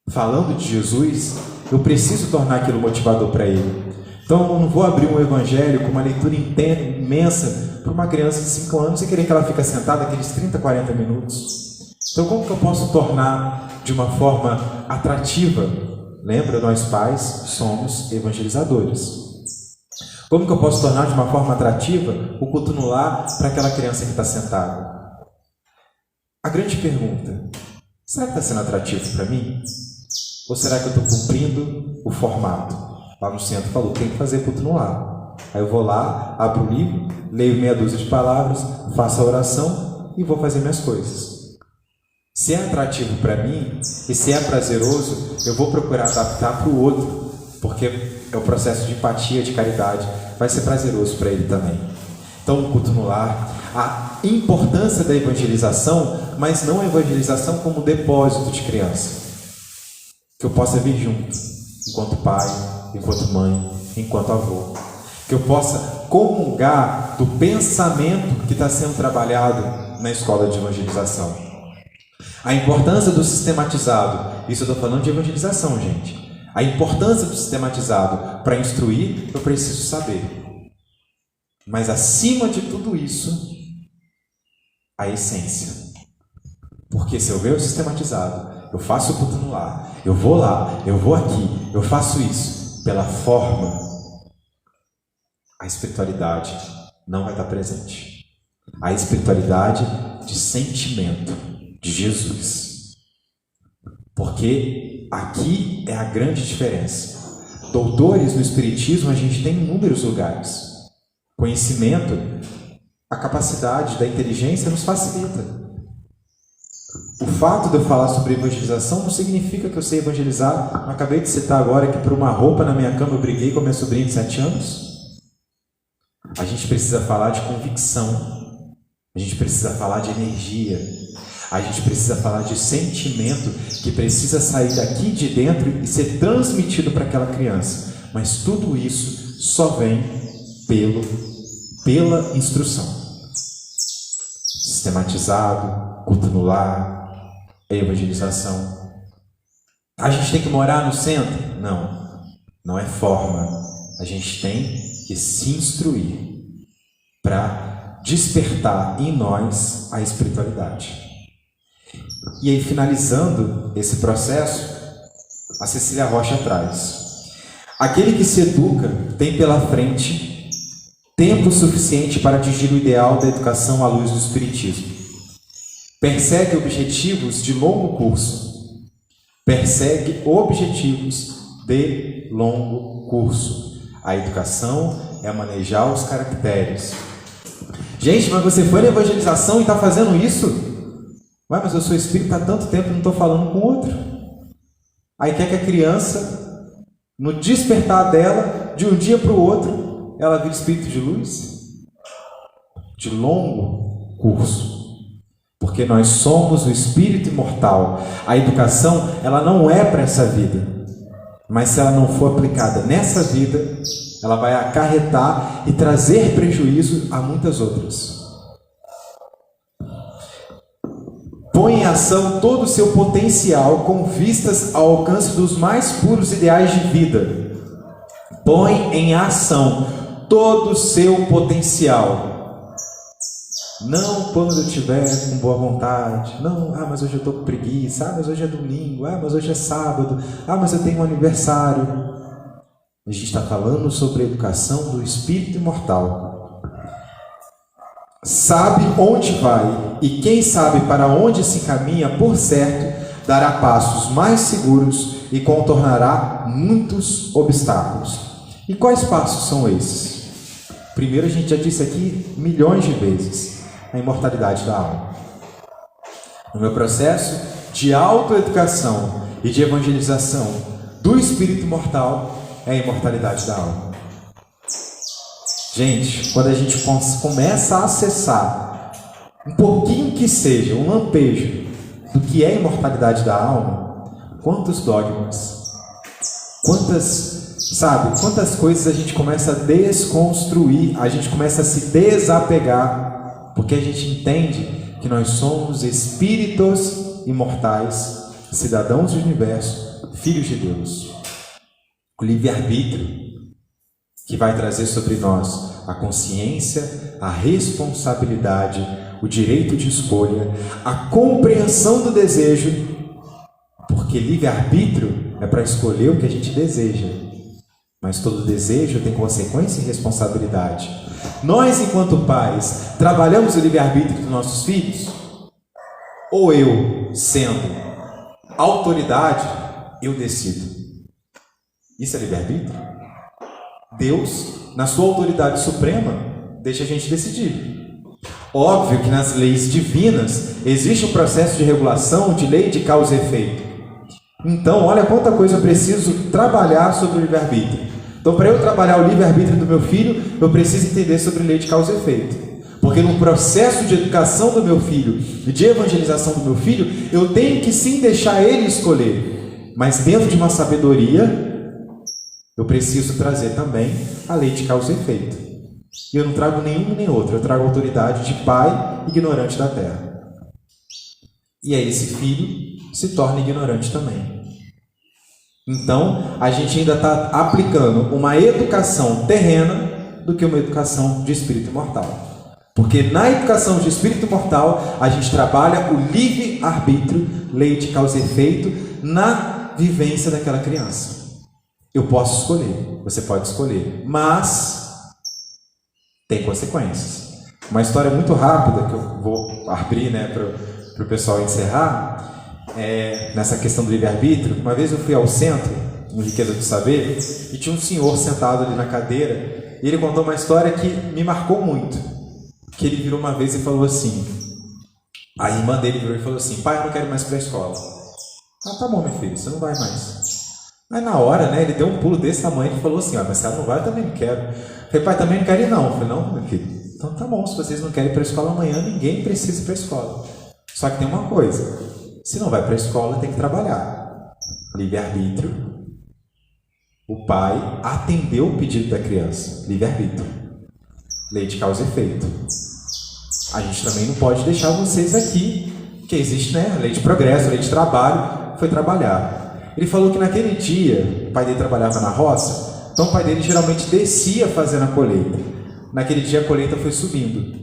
falando de Jesus, eu preciso tornar aquilo motivador para ele. Então eu não vou abrir um evangelho com uma leitura imensa para uma criança de 5 anos e querer que ela fique sentada aqueles 30, 40 minutos. Então como que eu posso tornar de uma forma atrativa? Lembra, nós pais somos evangelizadores. Como que eu posso tornar de uma forma atrativa o culto no lar para aquela criança que está sentada? A grande pergunta: será que está sendo atrativo para mim? Ou será que eu estou cumprindo o formato? Lá no centro falou, tem que fazer culto no lar. Aí eu vou lá, abro o livro, leio meia dúzia de palavras, faço a oração e vou fazer minhas coisas. Se é atrativo para mim e se é prazeroso, eu vou procurar adaptar para o outro, porque é o processo de empatia, de caridade, vai ser prazeroso para ele também. Então, o culto no lar, a importância da evangelização, mas não a evangelização como depósito de criança, que eu possa vir junto, enquanto pai, enquanto mãe, enquanto avô, que eu possa comungar do pensamento que está sendo trabalhado na escola de evangelização. A importância do sistematizado, isso eu estou falando de evangelização, gente. A importância do sistematizado para instruir, eu preciso saber. Mas acima de tudo isso, a essência. Porque se eu ver o sistematizado, eu faço o culto no lar, eu vou lá, eu vou aqui, eu faço isso pela forma, a espiritualidade não vai estar presente. A espiritualidade de sentimento de Jesus. Porque aqui é a grande diferença. Doutores no Espiritismo a gente tem em inúmeros lugares. Conhecimento, a capacidade da inteligência nos facilita. O fato de eu falar sobre evangelização não significa que eu sei evangelizar. Eu acabei de citar agora que por uma roupa na minha cama eu briguei com a minha sobrinha de 7 anos. A gente precisa falar de convicção. A gente precisa falar de energia. A gente precisa falar de sentimento que precisa sair daqui de dentro e ser transmitido para aquela criança. Mas tudo isso só vem pela instrução. Sistematizado, culto no lar, evangelização. A gente tem que morar no centro? Não, não é forma. A gente tem que se instruir para despertar em nós a espiritualidade. E aí, finalizando esse processo, a Cecília Rocha traz: aquele que se educa tem pela frente tempo suficiente para atingir o ideal da educação à luz do Espiritismo. Persegue objetivos de longo curso. Persegue objetivos de longo curso. A educação é manejar os caracteres. Gente, mas você foi na evangelização e está fazendo isso? Ué, mas eu sou espírita há tanto tempo e não estou falando com outro. Aí quer que a criança, no despertar dela, de um dia para o outro, ela vira espírito de luz? De longo curso. Porque nós somos o espírito imortal. A educação, ela não é para essa vida. Mas se ela não for aplicada nessa vida, ela vai acarretar e trazer prejuízo a muitas outras. Põe em ação todo o seu potencial com vistas ao alcance dos mais puros ideais de vida. Põe em ação todo o seu potencial. Não quando eu estiver com boa vontade. Não, mas hoje eu estou com preguiça. Mas hoje é domingo. Mas hoje é sábado. Mas eu tenho um aniversário. A gente está falando sobre a educação do espírito imortal. Sabe onde vai, e quem sabe para onde se caminha, por certo, dará passos mais seguros e contornará muitos obstáculos. E quais passos são esses? Primeiro, a gente já disse aqui milhões de vezes, a imortalidade da alma. No meu processo de autoeducação e de evangelização do espírito imortal, é a imortalidade da alma. Gente, quando a gente começa a acessar um pouquinho que seja, um lampejo do que é a imortalidade da alma, quantos dogmas, quantas coisas a gente começa a desconstruir, a gente começa a se desapegar, porque a gente entende que nós somos espíritos imortais, cidadãos do universo, filhos de Deus. O livre-arbítrio, que vai trazer sobre nós a consciência, a responsabilidade, o direito de escolha, a compreensão do desejo, porque livre-arbítrio é para escolher o que a gente deseja, mas todo desejo tem consequência e responsabilidade. Nós, enquanto pais, trabalhamos o livre-arbítrio dos nossos filhos? Ou eu, sendo autoridade, eu decido? Isso é livre-arbítrio? Deus, na sua autoridade suprema, deixa a gente decidir. Óbvio que nas leis divinas existe um processo de regulação, de lei de causa e efeito. Então, olha quanta coisa eu preciso trabalhar sobre o livre-arbítrio. Então, para eu trabalhar o livre-arbítrio do meu filho, eu preciso entender sobre lei de causa e efeito. Porque no processo de educação do meu filho e de evangelização do meu filho, eu tenho que sim deixar ele escolher. Mas dentro de uma sabedoria, eu preciso trazer também a lei de causa e efeito. E eu não trago nenhum nem outro, eu trago a autoridade de pai ignorante da terra. E aí esse filho se torna ignorante também. Então, a gente ainda está aplicando uma educação terrena do que uma educação de espírito imortal. Porque na educação de espírito imortal, a gente trabalha o livre-arbítrio, lei de causa e efeito, na vivência daquela criança. Eu posso escolher, você pode escolher, mas tem consequências. Uma história muito rápida que eu vou abrir, para o pessoal encerrar, nessa questão do livre-arbítrio. Uma vez eu fui ao centro, no Riqueza do Saber, e tinha um senhor sentado ali na cadeira, e ele contou uma história que me marcou muito. Que ele virou uma vez e falou assim, a irmã dele virou e falou assim: pai, eu não quero mais ir para a escola. Ah, tá bom, meu filho, você não vai mais. Aí na hora, ele deu um pulo desse tamanho e falou assim: mas se ela não vai, eu também não quero. Eu falei: pai, também não quero ir não. Eu falei: não, meu filho, então tá bom, se vocês não querem ir para a escola amanhã, ninguém precisa ir para a escola. Só que tem uma coisa, se não vai para a escola, tem que trabalhar. Livre-arbítrio. O pai atendeu o pedido da criança. Livre-arbítrio. Lei de causa e efeito. A gente também não pode deixar vocês aqui, que existe, lei de progresso, lei de trabalho, foi trabalhar. Ele falou que naquele dia, o pai dele trabalhava na roça, então o pai dele geralmente descia fazendo a colheita. Naquele dia a colheita foi subindo.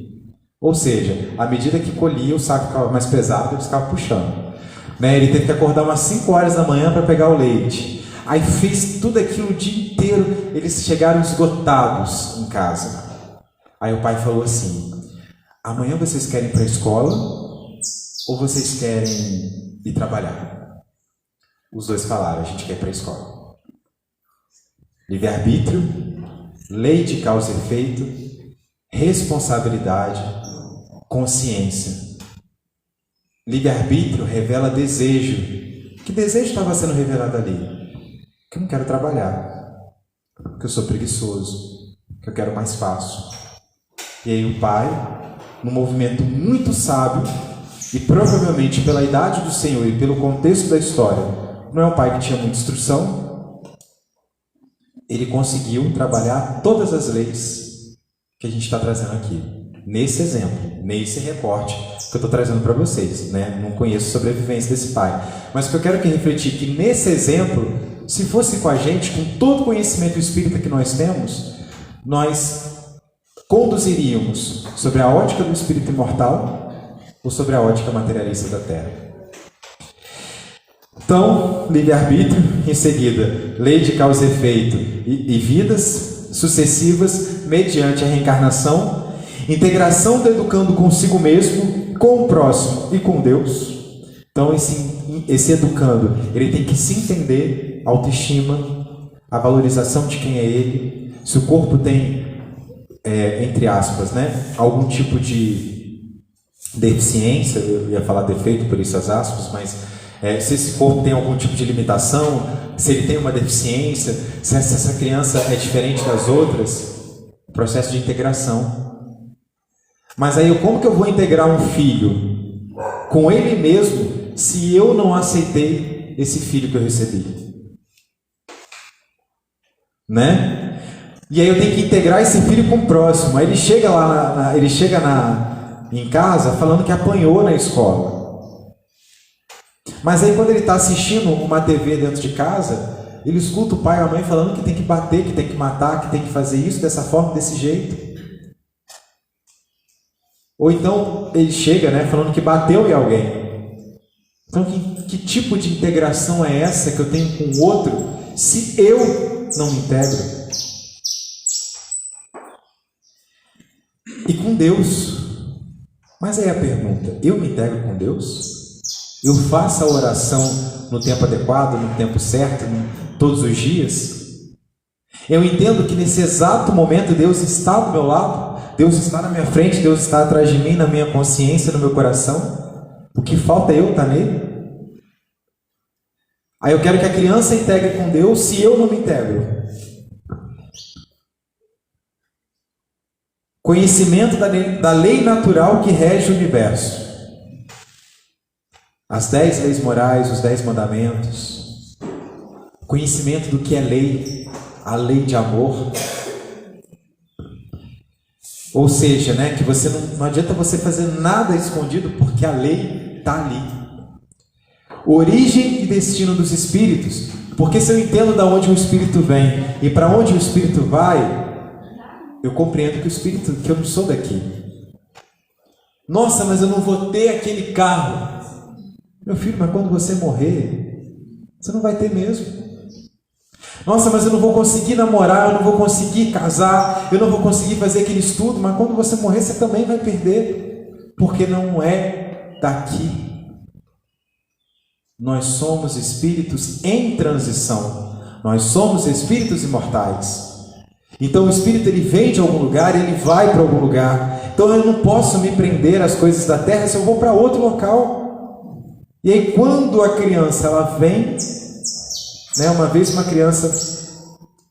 Ou seja, à medida que colhia, o saco ficava mais pesado, ele ficava puxando. Ele teve que acordar umas 5 horas da manhã para pegar o leite. Aí fez tudo aquilo o dia inteiro, eles chegaram esgotados em casa. Aí o pai falou assim: amanhã vocês querem ir para a escola ou vocês querem ir trabalhar? Os dois falaram: a gente quer ir para a escola. Livre-arbítrio, lei de causa e efeito, responsabilidade, consciência. Livre-arbítrio revela desejo. Que desejo estava sendo revelado ali? Que eu não quero trabalhar, que eu sou preguiçoso, que eu quero mais fácil. E aí o pai, num movimento muito sábio, e provavelmente pela idade do Senhor e pelo contexto da história, não é um pai que tinha muita instrução, ele conseguiu trabalhar todas as leis que a gente está trazendo aqui, nesse exemplo, nesse recorte que eu estou trazendo para vocês. Não conheço sobre a vivência desse pai, mas o que eu quero que refletir que nesse exemplo, se fosse com a gente, com todo o conhecimento espírita que nós temos, nós conduziríamos sobre a ótica do espírito imortal ou sobre a ótica materialista da Terra. Então, livre-arbítrio, em seguida, lei de causa e efeito e vidas sucessivas mediante a reencarnação, integração do educando consigo mesmo, com o próximo e com Deus. Então, esse educando, ele tem que se entender, autoestima, a valorização de quem é ele, se o corpo tem, entre aspas, né, algum tipo de deficiência, eu ia falar defeito, por isso as aspas, mas se esse corpo tem algum tipo de limitação, se ele tem uma deficiência, se essa criança é diferente das outras, processo de integração. Mas aí, como que eu vou integrar um filho com ele mesmo, se eu não aceitei esse filho que eu recebi? Né? E aí eu tenho que integrar esse filho com o próximo. Aí ele chega lá, em casa falando que apanhou na escola. Mas aí quando ele está assistindo uma TV dentro de casa, ele escuta o pai e a mãe falando que tem que bater, que tem que matar, que tem que fazer isso dessa forma, desse jeito. Ou então ele chega, né, falando que bateu em alguém. Então que tipo de integração é essa que eu tenho com o outro se eu não me integro? E com Deus. Mas aí a pergunta, eu me integro com Deus? Eu faço a oração no tempo adequado, no tempo certo, todos os dias? Eu entendo que nesse exato momento Deus está do meu lado, Deus está na minha frente, Deus está atrás de mim, na minha consciência, no meu coração. O que falta é eu estar nele? Aí eu quero que a criança integre com Deus se eu não me integro. Conhecimento da lei natural que rege o universo. As 10 leis morais, os 10 mandamentos. Conhecimento do que é lei, a lei de amor. Ou seja, né, que você não adianta você fazer nada escondido, porque a lei está ali. Origem e destino dos espíritos. Porque se eu entendo de onde o espírito vem e para onde o espírito vai, eu compreendo que o espírito, que eu não sou daqui. Nossa, mas eu não vou ter aquele carro. Meu filho, mas quando você morrer, você não vai ter mesmo. Nossa, mas eu não vou conseguir namorar, eu não vou conseguir casar, eu não vou conseguir fazer aquele estudo, mas quando você morrer, você também vai perder, porque não é daqui. Nós somos espíritos em transição, nós somos espíritos imortais. Então o espírito, ele vem de algum lugar, ele vai para algum lugar. Então eu não posso me prender às coisas da terra se eu vou para outro local. E aí quando a criança ela vem, né, uma vez uma criança,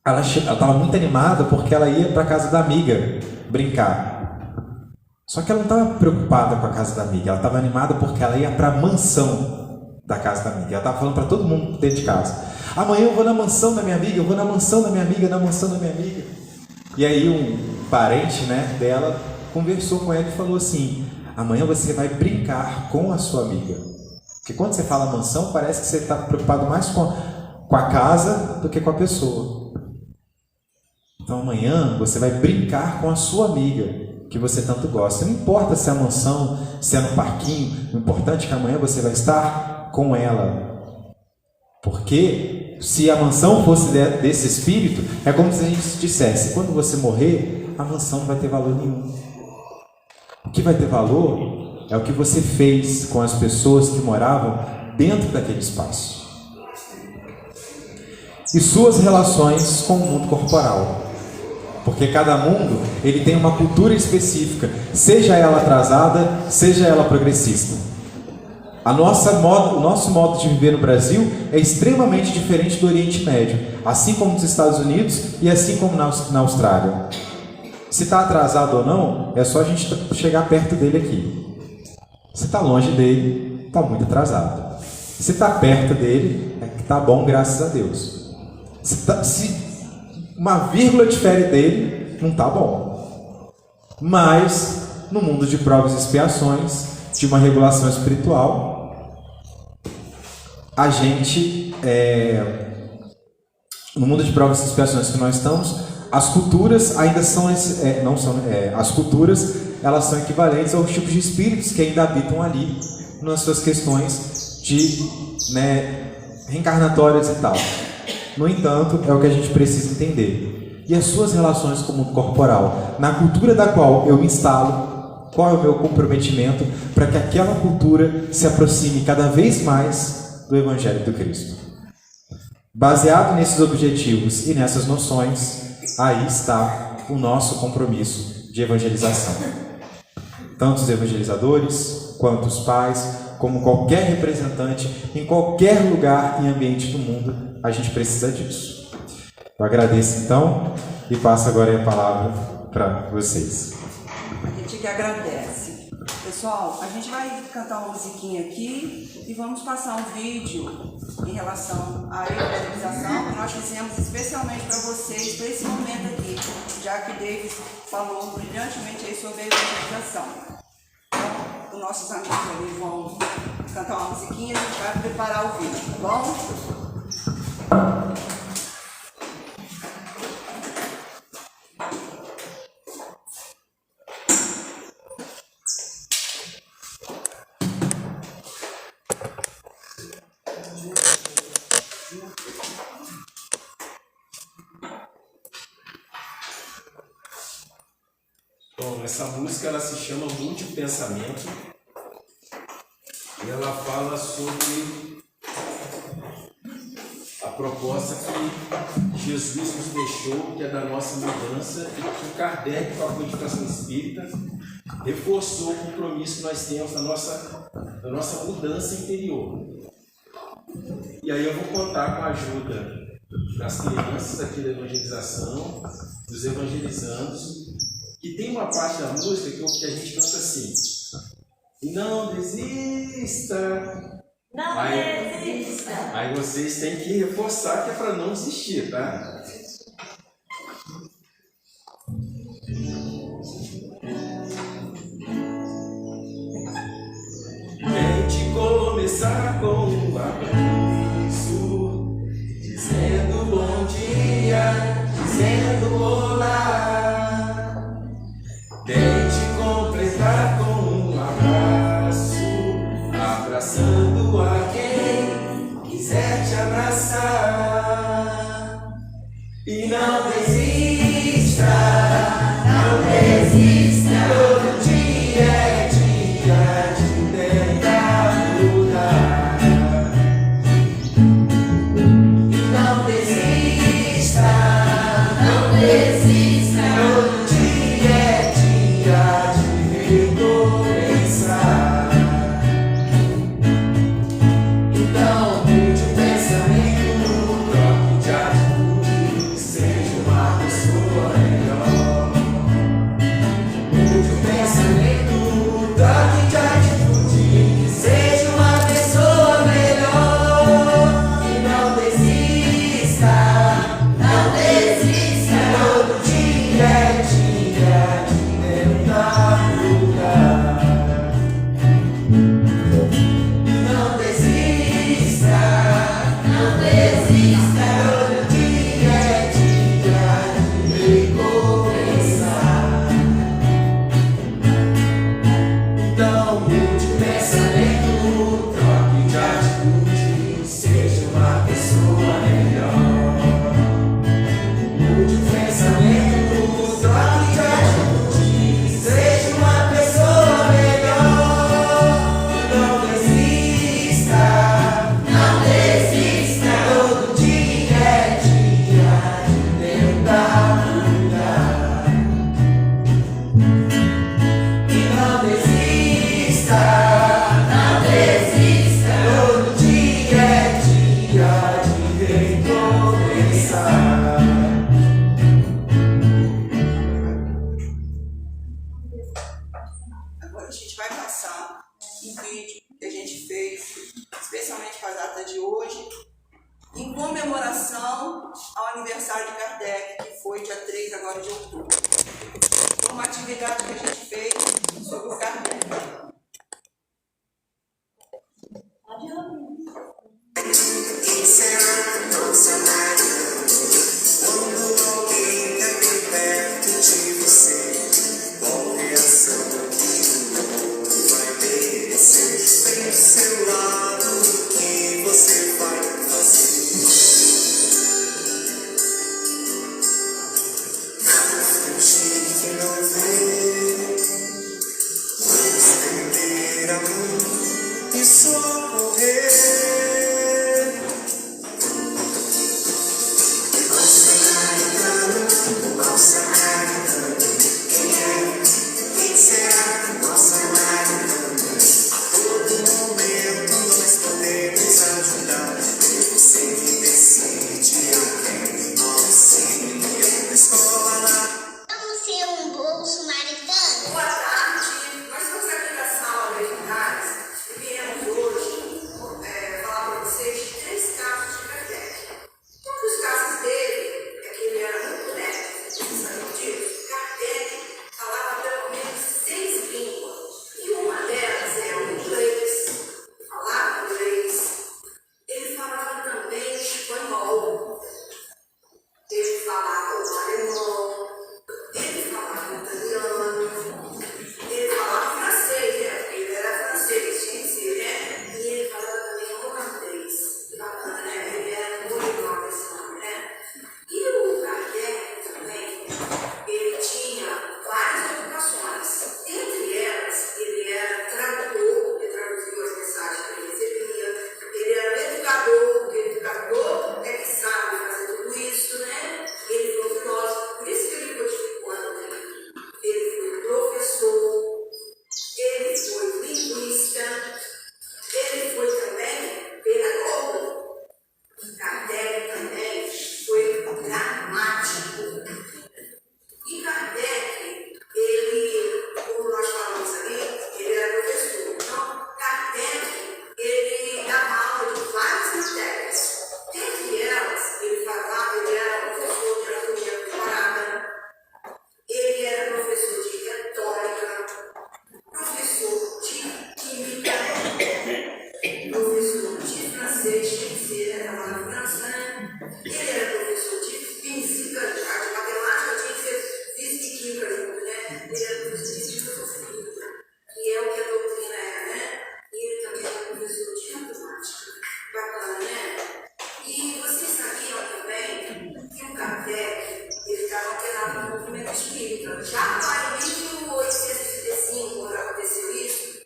ela estava muito animada porque ela ia para a casa da amiga brincar. Só que ela não estava preocupada com a casa da amiga, ela estava animada porque ela ia para a mansão da casa da amiga. Ela estava falando para todo mundo dentro de casa: amanhã eu vou na mansão da minha amiga, eu vou na mansão da minha amiga, na mansão da minha amiga. E aí um parente, né, dela conversou com ela e falou assim: amanhã você vai brincar com a sua amiga. Porque quando você fala mansão, parece que você está preocupado mais com a casa do que com a pessoa. Então amanhã você vai brincar com a sua amiga, que você tanto gosta. Não importa se é a mansão, se é no parquinho, o importante é que amanhã você vai estar com ela. Porque se a mansão fosse desse espírito, é como se a gente dissesse: quando você morrer, a mansão não vai ter valor nenhum. O que vai ter valor é o que você fez com as pessoas que moravam dentro daquele espaço. E suas relações com o mundo corporal. Porque cada mundo, ele tem uma cultura específica, seja ela atrasada, seja ela progressista. O nosso modo de viver no Brasil é extremamente diferente do Oriente Médio, assim como nos Estados Unidos e assim como na Austrália. Se está atrasado ou não, é só a gente chegar perto dele aqui. Se está longe dele, está muito atrasado. Se está perto dele, é que está bom, graças a Deus. Se uma vírgula difere dele, não está bom. Mas, no mundo de provas e expiações, de uma regulação espiritual, a gente, no mundo de provas e expiações que nós estamos, as culturas ainda as culturas, elas são equivalentes aos tipos de espíritos que ainda habitam ali, nas suas questões de, reencarnatórias e tal. No entanto, é o que a gente precisa entender. E as suas relações com o mundo corporal, na cultura da qual eu me instalo, qual é o meu comprometimento para que aquela cultura se aproxime cada vez mais do Evangelho do Cristo. Baseado nesses objetivos e nessas noções, aí está o nosso compromisso de evangelização. Tanto os evangelizadores, quanto os pais, como qualquer representante, em qualquer lugar e ambiente do mundo, a gente precisa disso. Eu agradeço então e passo agora a palavra para vocês. A gente que agradece. Pessoal, a gente vai cantar uma musiquinha aqui e vamos passar um vídeo em relação à evangelização que nós fizemos especialmente para vocês, para esse momento aqui, já que Davis falou brilhantemente aí sobre a evangelização. Então, os nossos amigos ali vão cantar uma musiquinha e a gente vai preparar o vídeo, tá bom? Bom, essa música ela se chama Multipensamento e ela fala sobre a proposta que Jesus nos deixou, que é da nossa mudança, e que Kardec, com a codificação espírita, reforçou o compromisso que nós temos da nossa mudança interior. E aí eu vou contar com a ajuda das crianças aqui da evangelização, dos evangelizandos, que tem uma parte da música que a gente canta assim: não desista. Não desista. Aí vocês têm que reforçar que é para não desistir, tá? Tente começar com um abraço, dizendo bom dia, dizendo olá. Tente completar com um abraço, abraçando a quem quiser te abraçar. E não desista, não desista. Todo dia é dia de tentar mudar. E não desista, não desista. Todo dia é dia de recomeçar. Então mude o pensamento, troque de atitude, seja uma pessoa melhor. Mude o pensamento, troque de atitude, seja uma pessoa melhor. E não desista, não desista. Todo dia é dia de tentar mudar. Não desista, não desista. Todo dia é dia de recomeçar. Então mude o pensamento, troque de atitude, seja uma pessoa melhor. Mude o pensamento, troque de atitude, seja uma pessoa melhor. Não desista, não desista. Todo dia é dia de tentar mudar. E não desista, não desista. Todo dia é dia de recomeçar. Agora a gente vai passar um vídeo que a gente fez especialmente para a data de hoje, em comemoração ao aniversário de Kardec, que foi dia 3 agora de outubro. Uma atividade que a gente fez sobre o Kardec. Quem será nossa Maria? Quando alguém cair perto de você, qual reação que o mundo vai merecer? Bem do seu lado, o que você vai fazer? era lá na França, né? Ele era professor de física, de matemática, tinha que ser física e química junto, né? Ele era professor de física e química, que é o que a doutrina é, né? E ele também era professor de matemática. Bacana, né? E vocês sabiam também que o Kardec, ele estava antenado no movimento espírita. Já lá em 1835, quando aconteceu isso,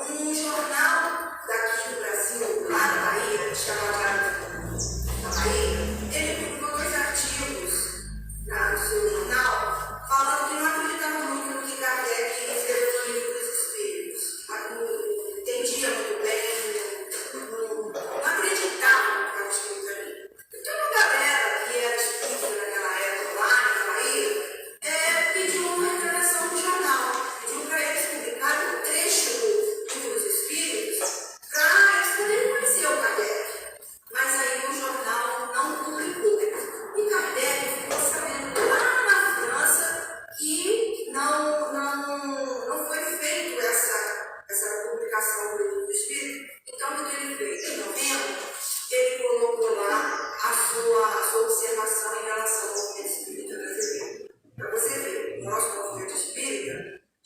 um jornal daqui do Brasil, lá da Bahia, chamado da Bahia, ele publicou 2 artigos no seu jornal, falando que não acreditava muito no que Kardec escreveu no livro dos Espíritos. Não entendia muito bem, não acreditava no que estava escrito ali. Então, uma galera que era espírita naquela época, lá na Bahia, pediu uma retratação do jornal, pediu para eles publicarem um trecho do livro dos Espíritos para eles poderem conhecer o Kardec. Mas aí o jornal não publicou. E Kardec ficou sabendo lá na França que não foi feita essa publicação do livro do Espírito. Então, o que ele fez? Em novembro, ele colocou lá a sua observação em relação ao movimento espírita brasileiro. Para você ver, o nosso movimento espírita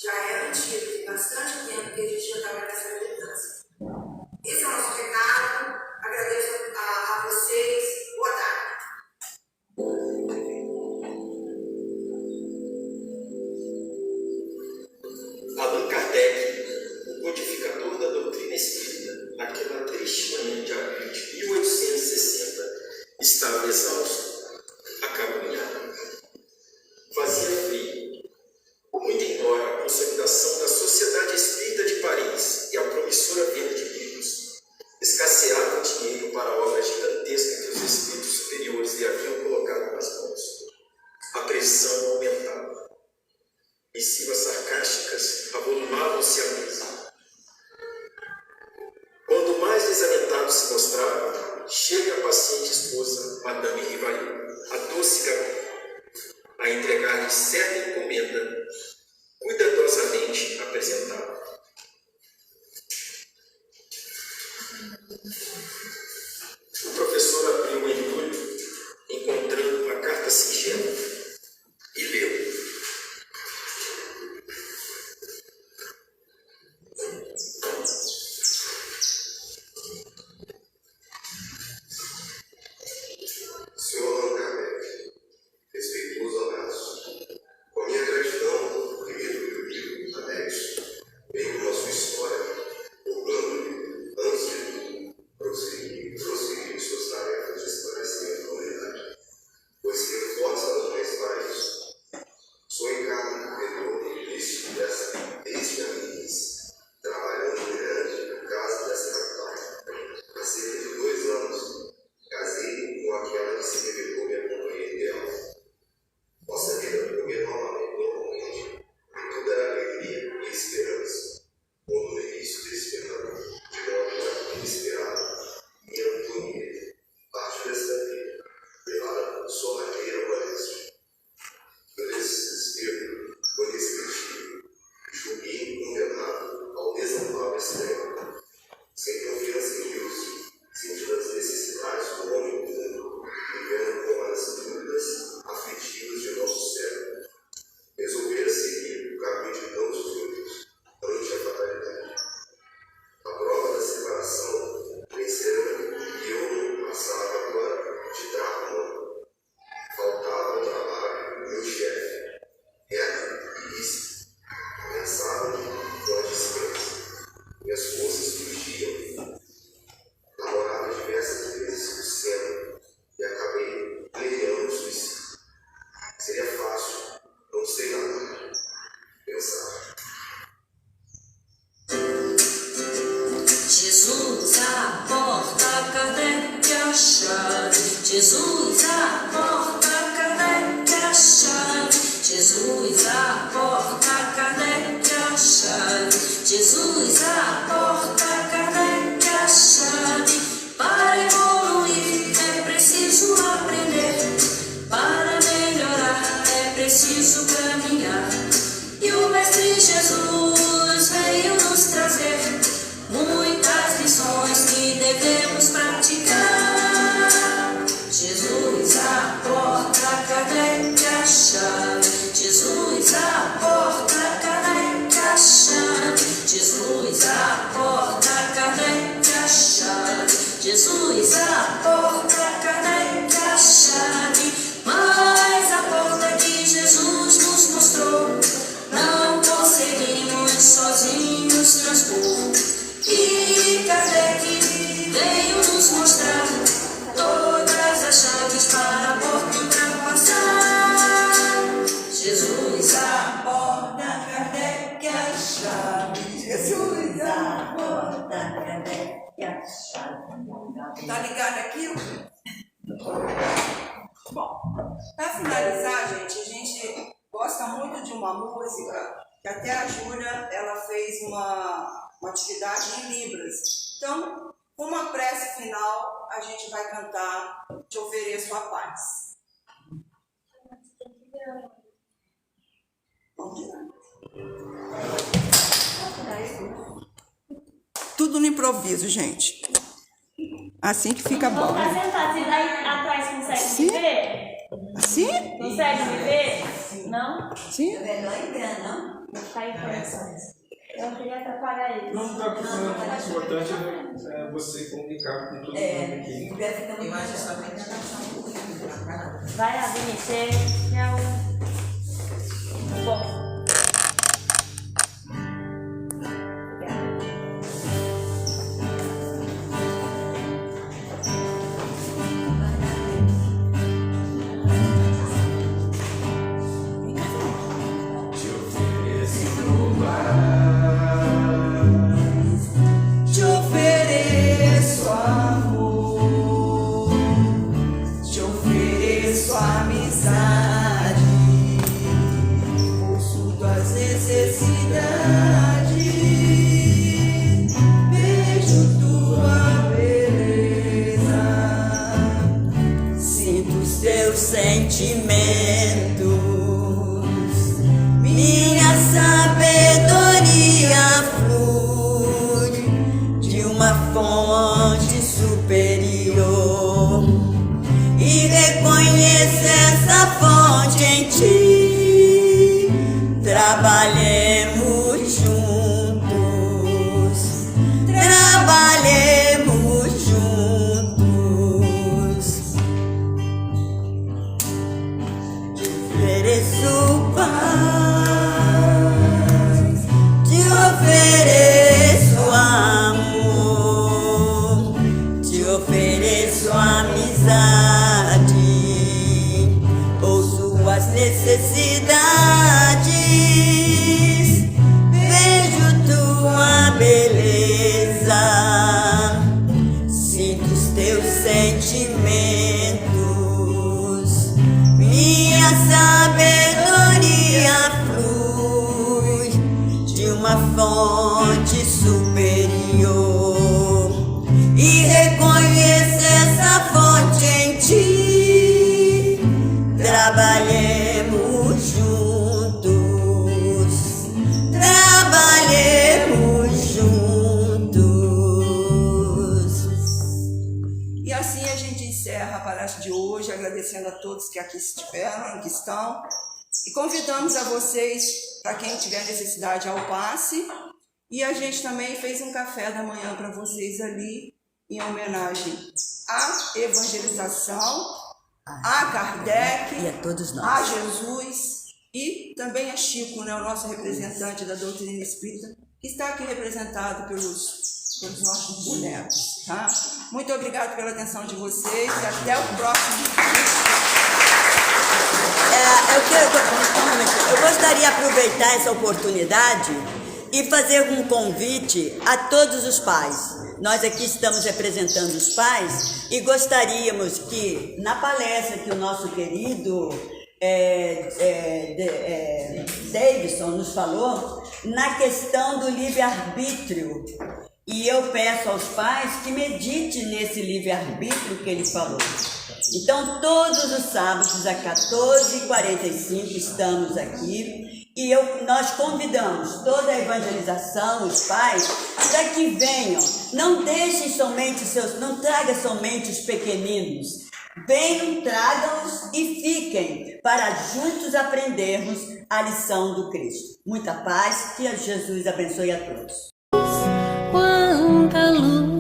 já é antigo, tem bastante tempo que a gente já estava nessa militância. Esse é o nosso recado. Agradeço a vocês. Boa tarde. Allan Kardec, o codificador da doutrina espírita, naquela triste manhã de abril de 1860, estava exausto, acabrunhado. Fazia frio, muito embora a consolidação da Sociedade Espírita de Paris e a promissora venda de livros escasseava o dinheiro para a obra gigantesca que os espíritos superiores lhe haviam colocado nas mãos. A pressão aumentava. Missivas sarcásticas avolumavam-se à mesa. Quando mais desalentado se mostrava, chega a paciente esposa, Madame Rivali, a doce garota, a entregar-lhe certa encomenda, cuidadosamente apresentada. O professor abriu o entulho, encontrando uma carta singela, e leu. Senhor Allan Kardec, respeituoso abraço. Com a minha gratidão por primeiro livro anexo, bem como a sua história, procurando, antes de tudo, prosseguir suas tarefas de esclarecimento da humanidade, pois que reforça as razões para isso. Sou encarno corredor do início desde a Minas, trabalhando em grande por casa dessa capital. Há cerca de 2 anos, casei com aquela que se revelou minha companhia ideal. Nossa vida fluía normalmente, e tudo era alegria e esperança. Quando no início desse fenômeno, de modo inesperado, minha Antonieta partiu desta vida, levada por sorrateira moléstia. Meu desespero foi indescritível, julguei condenado ao desamparo extremo. Sem confiança em Deus, sentindo as necessidades do homem do mundo, vivendo com as dúvidas aflitivas de nosso século, resolvera seguir o caminho de tantos outros, ante a fatalidade. A prova da separação venceram e eu passava agora de trauma. Faltava ao trabalho meu chefe, guerra e vício, ameaçavam com a descrença. Minhas forças fugiam. Namorava diversas vezes com o céu e acabei peleando o suicídio. Seria fácil, não sei nada. Pensar. Jesus a porta, Kardec a chave. Jesus a porta, Kardec a chave. Jesus a porta, Kardec a chave. Jesus a porta, Kardec a chave. Para evoluir é preciso aprender. Para melhorar é preciso caminhar. E o Mestre Jesus veio nos trazer muitas lições que devemos praticar. Tá ligado aqui? Bom, para finalizar, gente, a gente gosta muito de uma música que até a Júlia, ela fez uma atividade em Libras. Então, com uma prece final, a gente vai cantar Te Ofereço a Paz. Vamos lá. Tudo no improviso, gente. Assim que fica bom. Vamos sentar, se daí atrás consegue me ver? Assim? Consegue me ver? Não? Sim? É melhor entrar, não? Vou ficar em frente. Eu queria atrapalhar ele. Não está precisando, o importante é você comunicar com todo mundo aqui. Eu acho que só vai entrar. Vai lá, Vinícius. É o... Bom. Te ofereço amor, te ofereço amizade, ouço tuas necessidades, vejo tua beleza, sinto os teus sentimentos, minha sabedoria uma fonte superior e reconheço essa fonte em ti. Trabalhemos juntos, trabalhemos juntos. Te ofereço paz, te ofereço amor, te ofereço amizade, ouço as necessidades, vejo tua beleza, sinto os teus sentimentos, minha sabedoria flui de uma fonte superior e reconheço essa fonte em ti. Trabalhemos juntos, trabalhemos juntos. E assim a gente encerra a palestra de hoje, agradecendo a todos que aqui estiveram, que estão, e convidamos a vocês, para quem tiver necessidade, ao passe. E a gente também fez um café da manhã para vocês ali, em homenagem à evangelização, a Kardec, E a todos nós. a Jesus e também a Chico, né, o nosso representante da doutrina espírita, que está aqui representado pelos nossos bonecos. Tá? Muito obrigado pela atenção de vocês e até o próximo vídeo. Eu gostaria de aproveitar essa oportunidade e fazer um convite a todos os pais. Nós aqui estamos representando os pais e gostaríamos que, na palestra que o nosso querido Davidson nos falou, na questão do livre-arbítrio, e eu peço aos pais que meditem nesse livre-arbítrio que ele falou. Então, todos os sábados, às 14h45, estamos aqui. E nós convidamos toda a evangelização, os pais, para que venham. Não deixem somente não tragam somente os pequeninos. Venham, tragam-os e fiquem, para juntos aprendermos a lição do Cristo. Muita paz, que Jesus abençoe a todos. Quanta luz